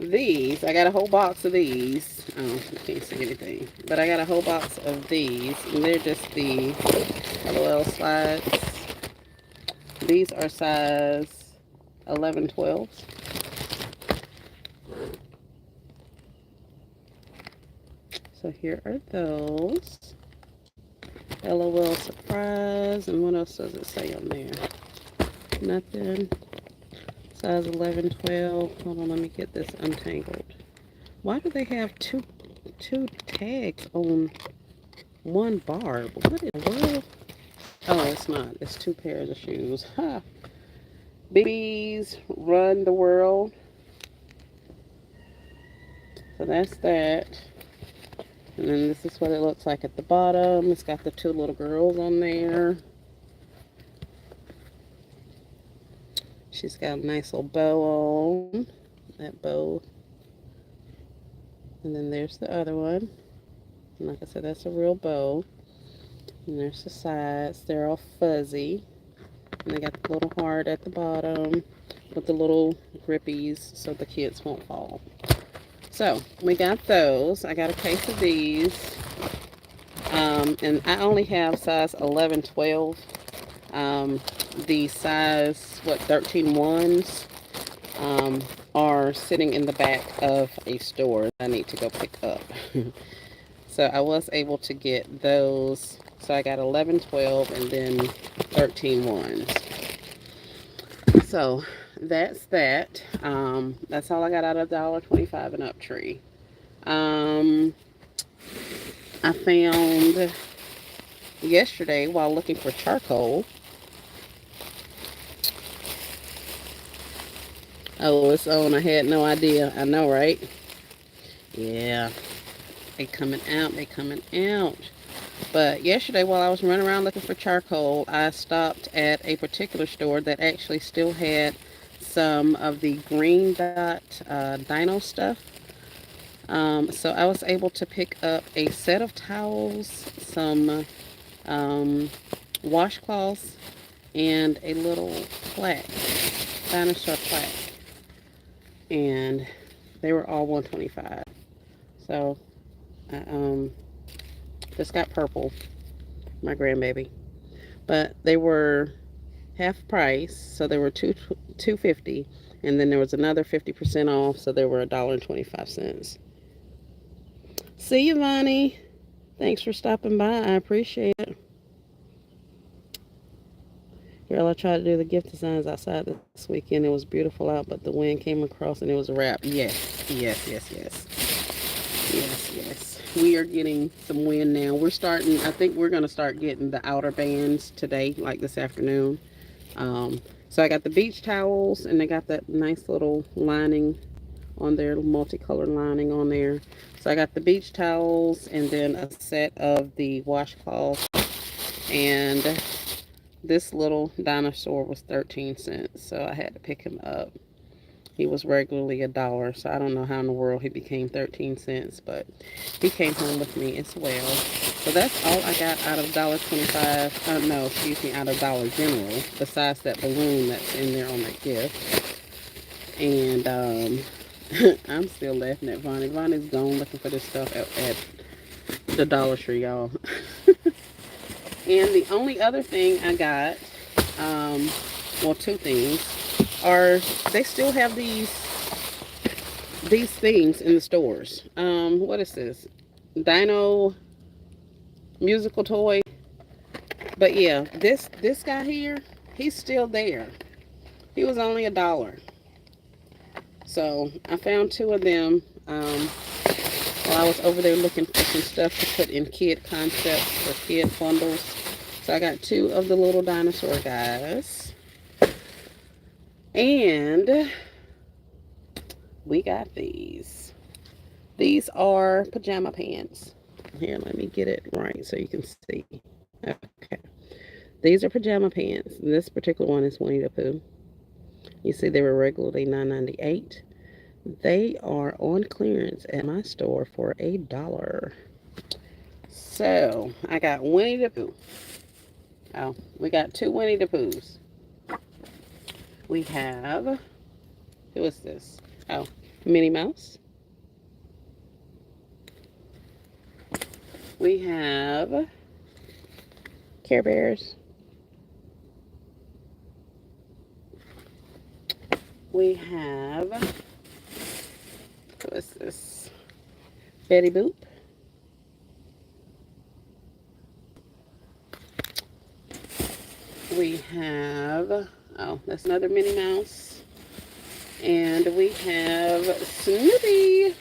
These, I got a whole box of these. Oh, you can't see anything. But I got a whole box of these, and they're just the LOL slides. These are size 11, 12. So here are those. LOL surprise. And what else does it say on there? Nothing. Size 11, 12. Hold on, let me get this untangled. Why do they have two tags on one bar? What in the world? Oh, it's not. It's two pairs of shoes. Ha! Bees run the world. So that's that. And then this is what it looks like at the bottom. It's got the two little girls on there. She's got a nice little bow on. That bow. And then there's the other one. And like I said, that's a real bow. And there's the sides. They're all fuzzy. And they got the little heart at the bottom with the little grippies so the kids won't fall. So we got those. I got a case of these. And I only have size 11, 12. The size, 13 ones are sitting in the back of a store I need to go pick up. So I was able to get those. So I got 11, 12, and then 13 ones. So that's that. That's all I got out of $1.25 and up tree. I found yesterday while looking for charcoal. Oh, it's on. I had no idea. I know, right? Yeah. They coming out. They coming out. But yesterday, while I was running around looking for charcoal, I stopped at a particular store that actually still had some of the green dot dino stuff. So I was able to pick up a set of towels, some washcloths, and a little plaque, dinosaur plaque. And they were all $1.25. So I just got purple, my grandbaby. But they were half price, so they were $2.50, and then there was another 50% off, so they were $1.25. See you, Vonnie. Thanks for stopping by. I appreciate it. Girl, I tried to do the gift designs outside this weekend. It was beautiful out, but the wind came across and it was a wrap. Yes, yes, yes, yes. Yes, yes. We are getting some wind now. We're starting, I think we're going to start getting the outer bands today, like this afternoon. So I got the beach towels, and they got that nice little lining on there, multicolored lining on there. So I got the beach towels, and then a set of the washcloths, and this little dinosaur was 13 cents, so I had to pick him up. He was regularly $1, so I don't know how in the world he became 13 cents, but he came home with me as well. So that's all I got out of $1.25. No, excuse me, out of Dollar General, besides that balloon that's in there on that gift. And I'm still laughing at Vonnie. Vonnie's gone looking for this stuff at the Dollar Tree, y'all. And the only other thing I got, well, two things, are they still have these things in the stores. What is this? Dino musical toy. But yeah, this guy here, he's still there. He was only $1. So I found two of them while I was over there looking for some stuff to put in kid concepts or kid bundles. So I got two of the little dinosaur guys. And we got these. These are pajama pants. Here, let me get it right so you can see. Okay. These are pajama pants. This particular one is Winnie the Pooh. You see they were regularly $9.98. They are on clearance at my store for $1. So I got Winnie the Pooh. Oh, we got two Winnie the Poohs. We have, who is this? Oh, Minnie Mouse. We have Care Bears. We have, who is this? Betty Boop. We have, oh, that's another Minnie Mouse. And we have Snoopy.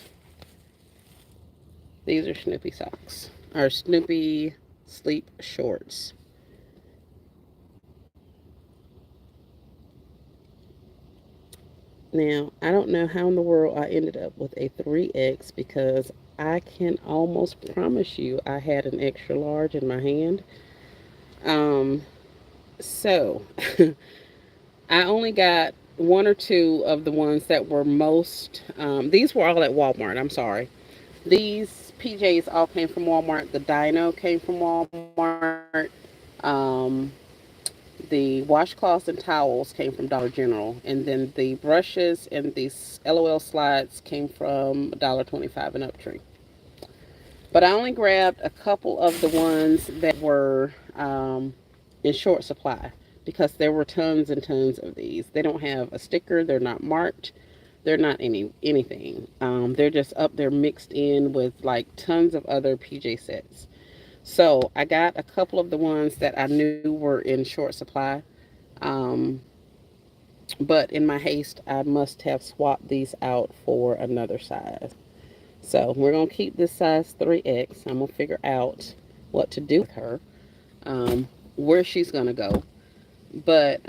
These are Snoopy socks, or Snoopy sleep shorts. Now, I don't know how in the world I ended up with a 3X because I can almost promise you I had an extra large in my hand. So I only got one or two of the ones that were most, these were all at Walmart. I'm sorry. These PJs all came from Walmart. The Dino came from Walmart. Um, the washcloths and towels came from Dollar General. And then the brushes and these LOL slides came from $1.25 and Uptree. But I only grabbed a couple of the ones that were in short supply because there were tons and tons of these. They don't have a sticker. They're not marked. They're not anything. They're just up there mixed in with like tons of other PJ sets. So I got a couple of the ones that I knew were in short supply. Um, but in my haste, I must have swapped these out for another size. So we're going to keep this size 3X. I'm going to figure out what to do with her, where she's going to go. But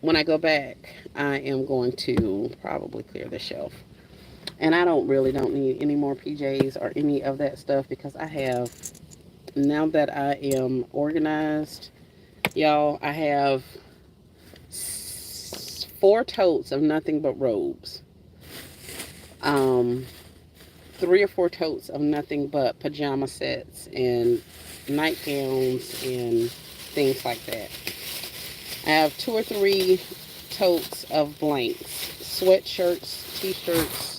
when I go back, I am going to probably clear the shelf. And I don't need any more PJs or any of that stuff because I have, now that I am organized, y'all, I have 4 totes of nothing but robes. 3 or 4 totes of nothing but pajama sets and nightgowns and things like that. I have 2 or 3 totes of blanks, sweatshirts, t-shirts,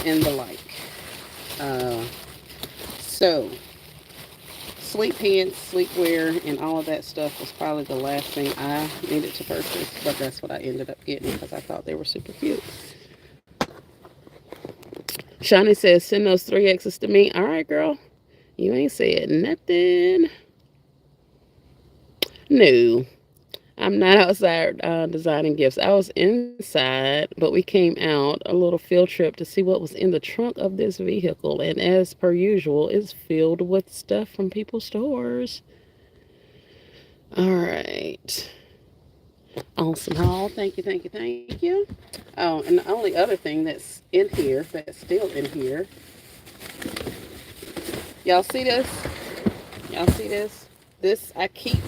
and the like. So, sweet pants, sleepwear, and all of that stuff was probably the last thing I needed to purchase, but that's what I ended up getting because I thought they were super cute. Shawnee says, send those 3Xs to me. All right, girl. You ain't said nothing. No, I'm not outside designing gifts. I was inside, but we came out a little field trip to see what was in the trunk of this vehicle. And as per usual, it's filled with stuff from people's stores. All right. Awesome haul. Thank you, thank you, thank you. Oh, and the only other thing that's in here, that's still in here. Y'all see this? Y'all see this? This, I keep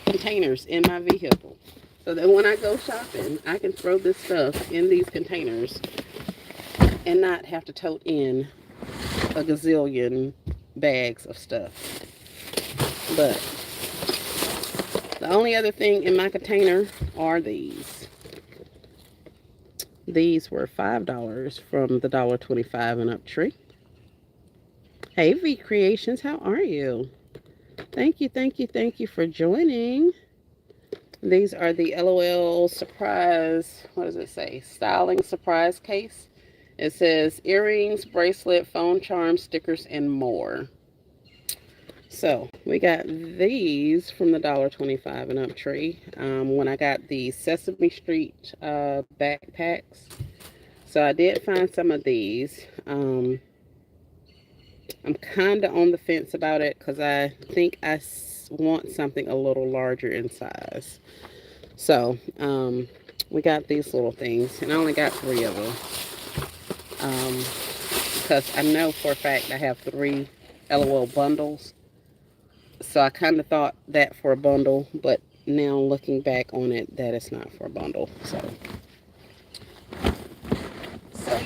containers in my vehicle so that when I go shopping, I can throw this stuff in these containers and not have to tote in a gazillion bags of stuff. But the only other thing in my container are these. These were $5 from the $1.25 and Uptree. Hey V Creations, how are you? Thank you, thank you, thank you for joining. These are the LOL surprise, what does it say? Styling surprise case. It says earrings, bracelet, phone charms, stickers, and more. So we got these from the $1.25 and Uptree. When I got the Sesame Street backpacks. So I did find some of these. I'm kind of on the fence about it because I think I want something a little larger in size. So we got these little things, and I only got 3 of them because I know for a fact I have 3 LOL bundles. So I kind of thought that for a bundle, but now looking back on it, that it's not for a bundle. So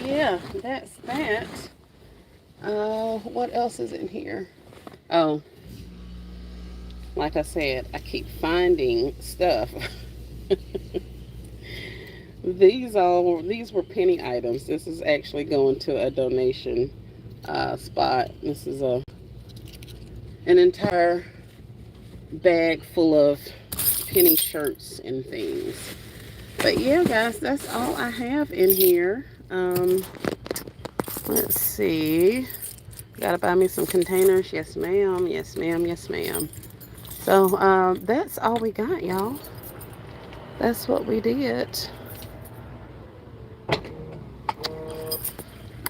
yeah, that's that. What else is in here? Oh, like I said, I keep finding stuff. These were penny items. This is actually going to a donation spot. This is a an entire bag full of penny shirts and things. But yeah, guys, that's all I have in here. Let's see. Gotta buy me some containers. Yes, ma'am. Yes, ma'am. Yes, ma'am. So that's all we got, y'all. That's what we did.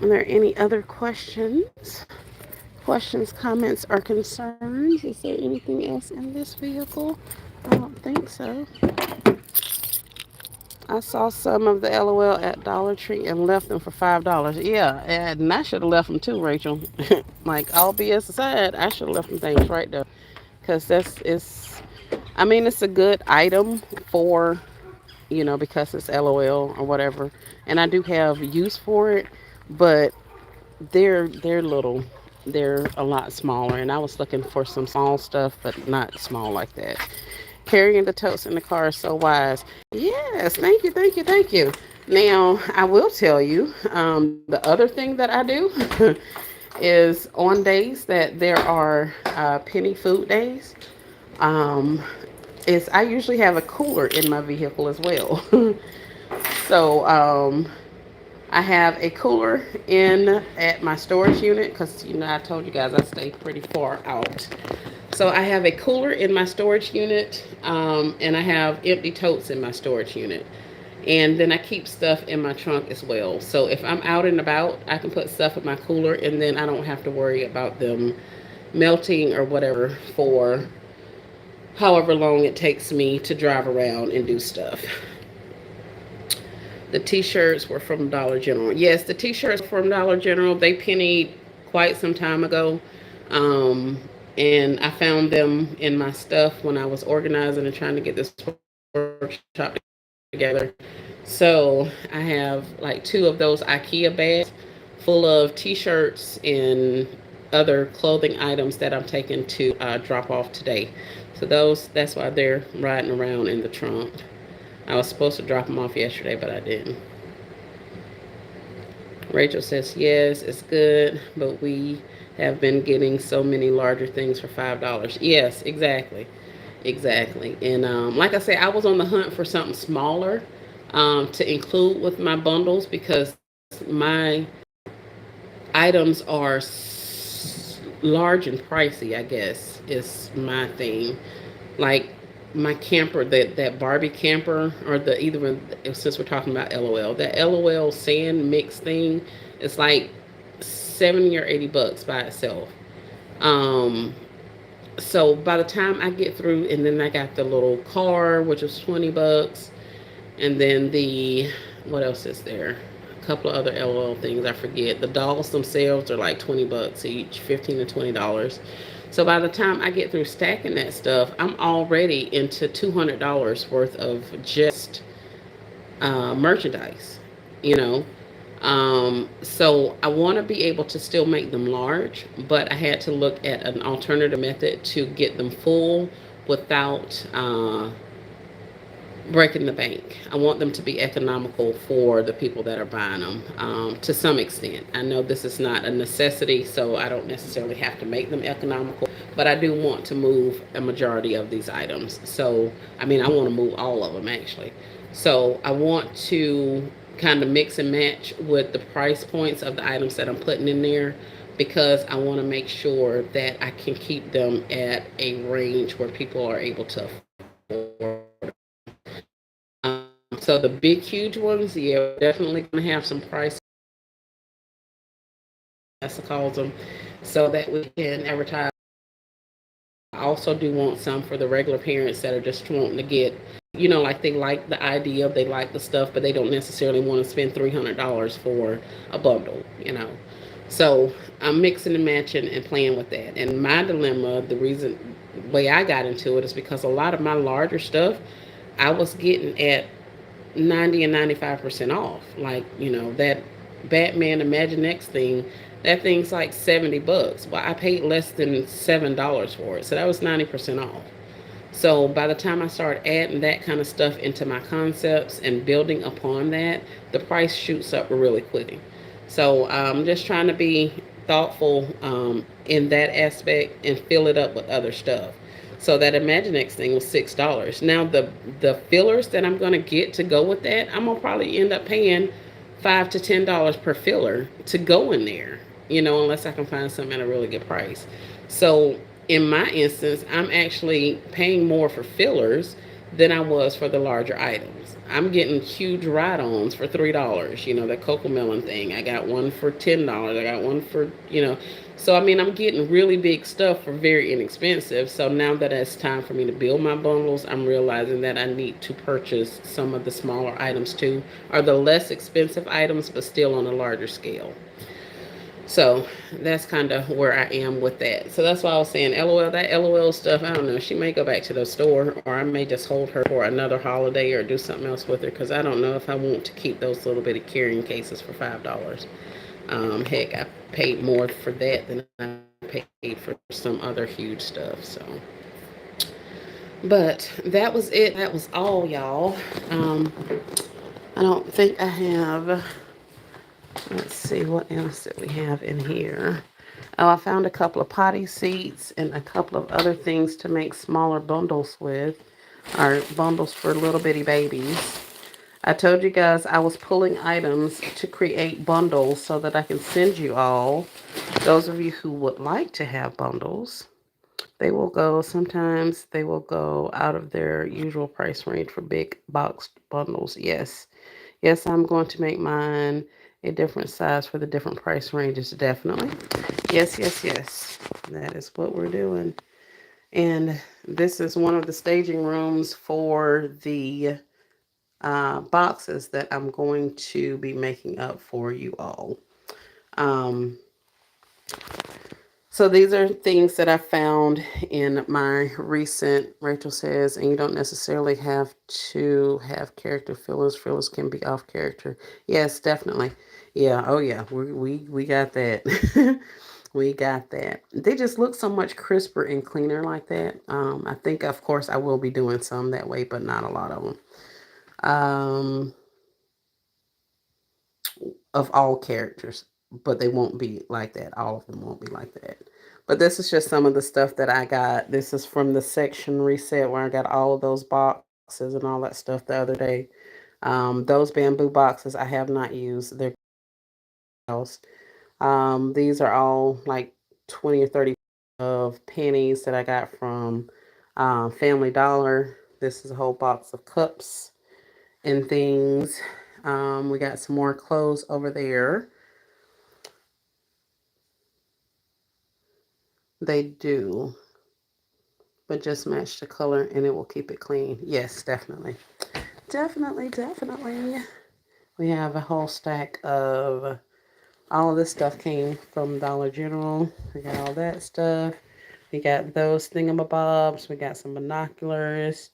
Are there any other questions? Questions, comments, or concerns? Is there anything else in this vehicle? I don't think so. I saw some of the LOL at Dollar Tree and left them for $5. Yeah, and I should have left them too, Rachel. Like all BS aside, I should have left them things right there, because that's it's. I mean, it's a good item for because it's LOL or whatever, and I do have use for it, but they're little. They're a lot smaller, and I was looking for some small stuff, but not small like that. Carrying the totes in the car is so wise. Yes, thank you, thank you, thank you. Now, I will tell you, the other thing that I do is on days that there are penny food days, um, is I usually have a cooler in my vehicle as well. So I have a cooler in at my storage unit because I told you guys I stay pretty far out. So I have a cooler in my storage unit, and I have empty totes in my storage unit. And then I keep stuff in my trunk as well. So if I'm out and about, I can put stuff in my cooler, and then I don't have to worry about them melting or whatever for however long it takes me to drive around and do stuff. The t-shirts were from Dollar General. Yes, the t-shirts from Dollar General. They pennied quite some time ago. Um, and I found them in my stuff when I was organizing and trying to get this workshop together. So I have like two of those IKEA bags full of t-shirts and other clothing items that I'm taking to drop off today. So that's why they're riding around in the trunk. I was supposed to drop them off yesterday, but I didn't. Rachel says, yes, it's good, but we have been getting so many larger things for $5. Yes, exactly. Exactly. And like I said, I was on the hunt for something smaller to include with my bundles because my items are large and pricey, I guess, is my thing. Like my camper, that Barbie camper, or the either one, since we're talking about LOL, that LOL sand mix thing is like 70 or $80 by itself. Um, so by the time I get through, and then I got the little car, which is $20, and then the what else is there? A couple of other LOL things I forget. The dolls themselves are like $20 each, $15 to $20. So by the time I get through stacking that stuff, I'm already into $200 worth of just merchandise, you know. So I want to be able to still make them large, but I had to look at an alternative method to get them full without breaking the bank. I want them to be economical for the people that are buying them to some extent. I know this is not a necessity, so I don't necessarily have to make them economical, but I do want to move a majority of these items. So, I mean, I want to move all of them actually. So, I want to kind of mix and match with the price points of the items that I'm putting in there because I want to make sure that I can keep them at a range where people are able to afford. So the big, huge ones, yeah, we're definitely going to have some price, as it calls them, so that we can advertise. I also do want some for the regular parents that are just wanting to get, like they like the idea, they like the stuff, but they don't necessarily want to spend $300 for a bundle. So I'm mixing and matching and playing with that. And my dilemma, the reason, way I got into it is because a lot of my larger stuff, I was getting at 90 and 95% off. Like, that Batman Imaginext thing. That thing's like 70 bucks. Well, I paid less than $7 for it. So that was 90% off. So by the time I start adding that kind of stuff into my concepts and building upon that, the price shoots up really quickly. So I'm just trying to be thoughtful in that aspect and fill it up with other stuff. So that Imaginext thing was $6. Now the fillers that I'm gonna get to go with that, I'm gonna probably end up paying $5 to $10 per filler to go in there. Unless I can find something at a really good price. So in my instance, I'm actually paying more for fillers than I was for the larger items. I'm getting huge ride-ons for $3. The cocoa melon thing. I got one for $10. I got one for. So I mean, I'm getting really big stuff for very inexpensive. So now that it's time for me to build my bundles, I'm realizing that I need to purchase some of the smaller items too, or the less expensive items, but still on a larger scale. So that's kind of where I am with that. So that's why I was saying, LOL, that LOL stuff, I don't know. She may go back to the store, or I may just hold her for another holiday or do something else with her, because I don't know if I want to keep those little bitty carrying cases for $5. Heck, I paid more for that than I paid for some other huge stuff. So, but that was it. That was all, y'all. I don't think I have. Let's see what else that we have in here. Oh, I found a couple of potty seats and a couple of other things to make smaller bundles with, or bundles for little bitty babies. I told you guys I was pulling items to create bundles so that I can send you all. Those of you who would like to have bundles, sometimes they will go out of their usual price range for big boxed bundles. Yes. Yes, I'm going to make mine a different size for the different price ranges, definitely. Yes, yes, yes. That is what we're doing. And this is one of the staging rooms for the boxes that I'm going to be making up for you all. Um, so these are things that I found in my recent, Rachel says, and you don't necessarily have to have character fillers. Fillers can be off character. Yes, definitely. Yeah, oh yeah, we got that. We got that. They just look so much crisper and cleaner like that. I think, of course, I will be doing some that way, but not a lot of them. Of all characters, but they won't be like that. All of them won't be like that. But this is just some of the stuff that I got. This is from the section reset where I got all of those boxes and all that stuff the other day. Those bamboo boxes I have not used. They're else. These are all like 20 or 30 of pennies that I got from Family Dollar. This is a whole box of cups and things. We got some more clothes over there. They do, but just match the color and it will keep it clean. Yes, definitely. Definitely, definitely. We have a whole stack of all of this stuff came from Dollar General. We got all that stuff. We got those thingamabobs. We got some binoculars.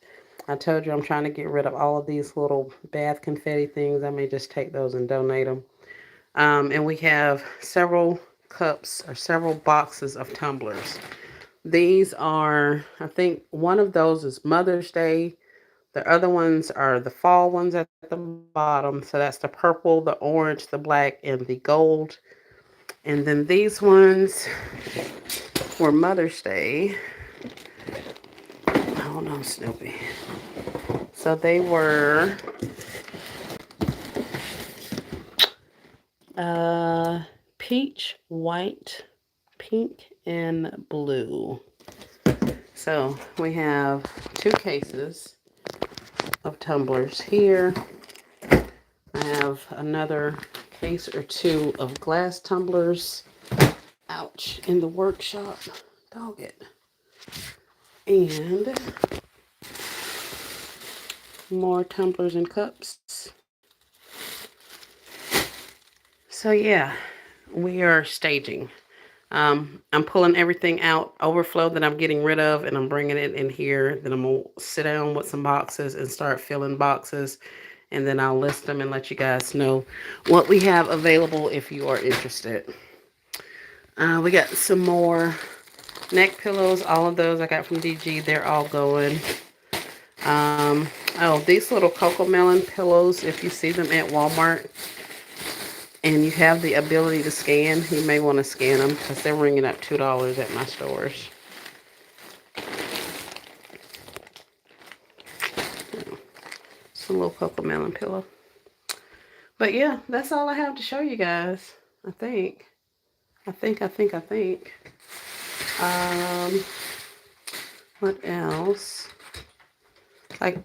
I told you I'm trying to get rid of all of these little bath confetti things. I may just take those and donate them. And we have several cups or several boxes of tumblers. These are, I think one of those is Mother's Day. The other ones are the fall ones at the bottom. So that's the purple, the orange, the black, and the gold. And then these ones were Mother's Day. Hold on, Snoopy. So they were peach, white, pink, and blue. So we have 2 cases of tumblers here. I have another case or 2 of glass tumblers. Ouch, in the workshop. Dog it. And more tumblers and cups. So yeah, we are staging. I'm pulling everything out, overflow that I'm getting rid of, and I'm bringing it in here. Then I'm going to sit down with some boxes and start filling boxes and then I'll list them and let you guys know what we have available if you are interested. We got some more neck pillows. All of those I got from DG. They're all going. Oh, these little cocoa melon pillows, if you see them at Walmart and you have the ability to scan, you may want to scan them because they're ringing up $2 at my stores. It's a little cocoa melon pillow. But yeah, that's all I have to show you guys. I think. Um, what else? Like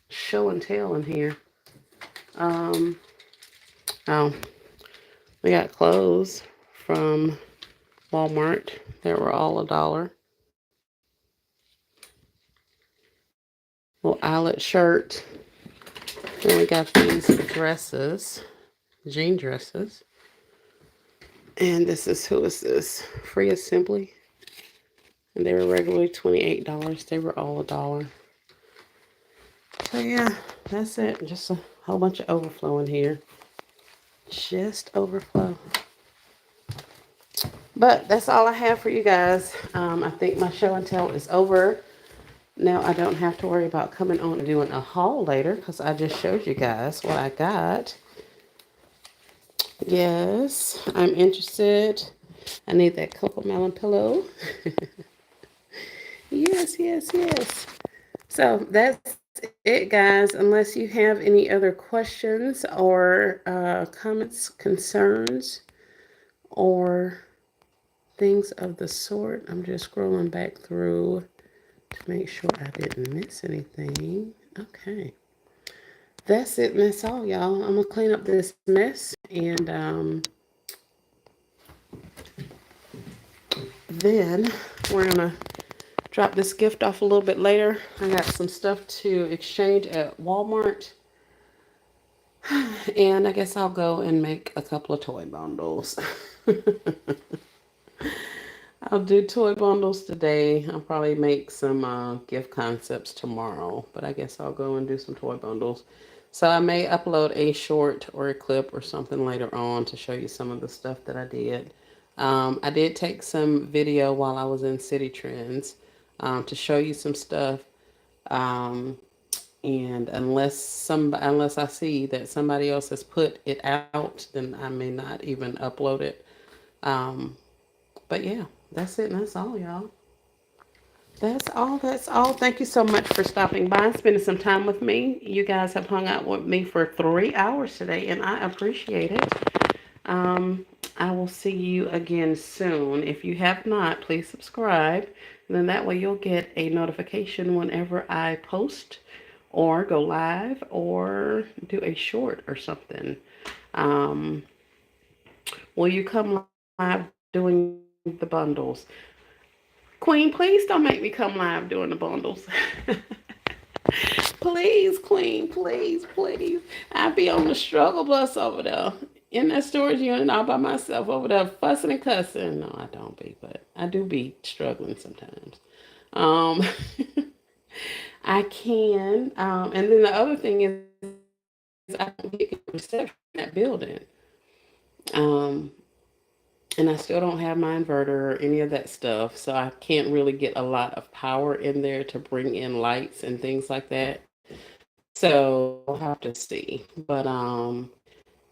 show and tell in here. Um, oh, we got clothes from Walmart. They were all $1. Little eyelet shirt. Then we got these dresses, jean dresses. And this is, who is this? Free Assembly. And they were regularly $28. They were all $1. So yeah, that's it. Just a whole bunch of overflow in here. Just overflow. But that's all I have for you guys. I think my show and tell is over. Now I don't have to worry about coming on and doing a haul later because I just showed you guys what I got. Yes, I'm interested. I need that cocoa melon pillow. Yes. So that's it, guys. Unless you have any other questions or comments, concerns, or things of the sort. I'm just scrolling back through to make sure I didn't miss anything. Okay. That's it, and that's all, y'all. I'm going to clean up this mess, and then we're going to drop this gift off a little bit later. I got some stuff to exchange at Walmart, and I guess I'll go and make a couple of toy bundles. I'll do toy bundles today. I'll probably make some gift concepts tomorrow, but I guess I'll go and do some toy bundles. So I may upload a short or a clip or something later on to show you some of the stuff that I did. I did take some video while I was in City Trends to show you some stuff. And unless I see that somebody else has put it out, then I may not even upload it. But yeah, that's it, and that's all, y'all. That's all. Thank you so much for stopping by and spending some time with me. You guys have hung out with me for 3 hours today, and I appreciate it. Um, I will see you again soon. If you have not, please subscribe. And then that way you'll get a notification whenever I post or go live or do a short or something. Um, will you come live doing the bundles? Queen, please don't make me come live doing the bundles. Please, Queen, please. I be on the struggle bus over there in that storage unit all by myself over there fussing and cussing. No, I don't be, but I do be struggling sometimes. Um, I can. And then the other thing is I don't get reception in that building. Um, and I still don't have my inverter or any of that stuff, so I can't really get a lot of power in there to bring in lights and things like that. So I'll have to see. But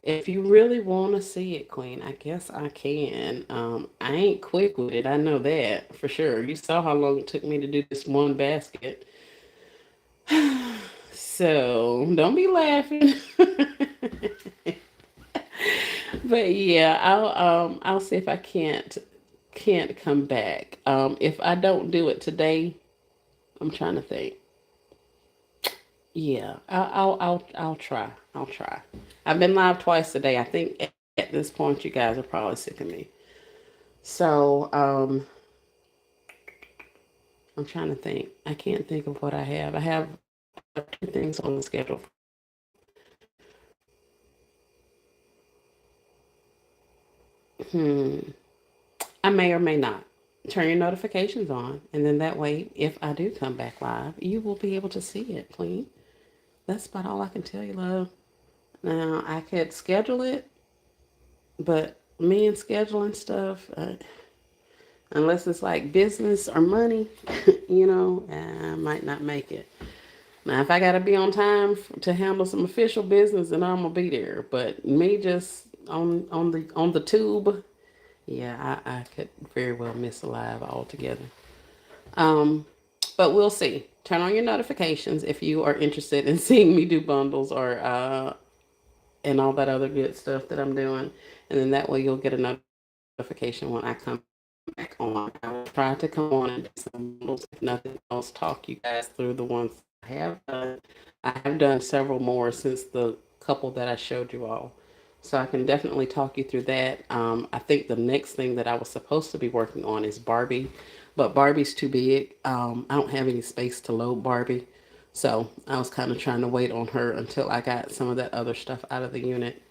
if you really want to see it, Queen, I guess I can. I ain't quick with it. I know that for sure. You saw how long it took me to do this one basket. So don't be laughing. But yeah, I'll see if I can't come back. If I don't do it today, I'm trying to think. Yeah, I'll try. I'll try. I've been live twice today. I think at this point you guys are probably sick of me. So I'm trying to think. I can't think of what I have. I have 2 things on the schedule. Hmm. I may or may not. Turn your notifications on, and then that way, if I do come back live, you will be able to see it, Queen. That's about all I can tell you, love. Now, I could schedule it, but me and scheduling stuff, unless it's like business or money, I might not make it. Now, if I gotta be on time to handle some official business, then I'm gonna be there. But me just on the tube, yeah, I could very well miss a live altogether. Um, but we'll see. Turn on your notifications if you are interested in seeing me do bundles or and all that other good stuff that I'm doing, and then that way you'll get a notification when I come back on. I will try to come on and do some bundles, if nothing else. Talk you guys through the ones I have done. I have done several more since the couple that I showed you all. So I can definitely talk you through that. I think the next thing that I was supposed to be working on is Barbie, but Barbie's too big. I don't have any space to load Barbie. So I was kind of trying to wait on her until I got some of that other stuff out of the unit.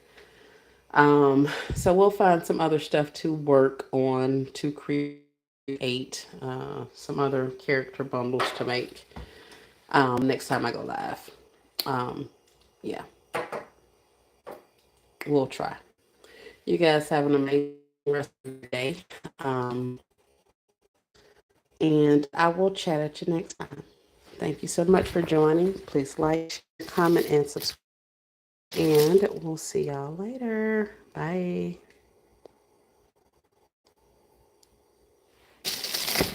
So we'll find some other stuff to work on to create some other character bundles to make next time I go live. Um, yeah, we'll try. You guys have an amazing rest of your day. Um, and I will chat at you next time. Thank you so much for joining. Please like, share, comment, and subscribe. And we'll see y'all later. Bye.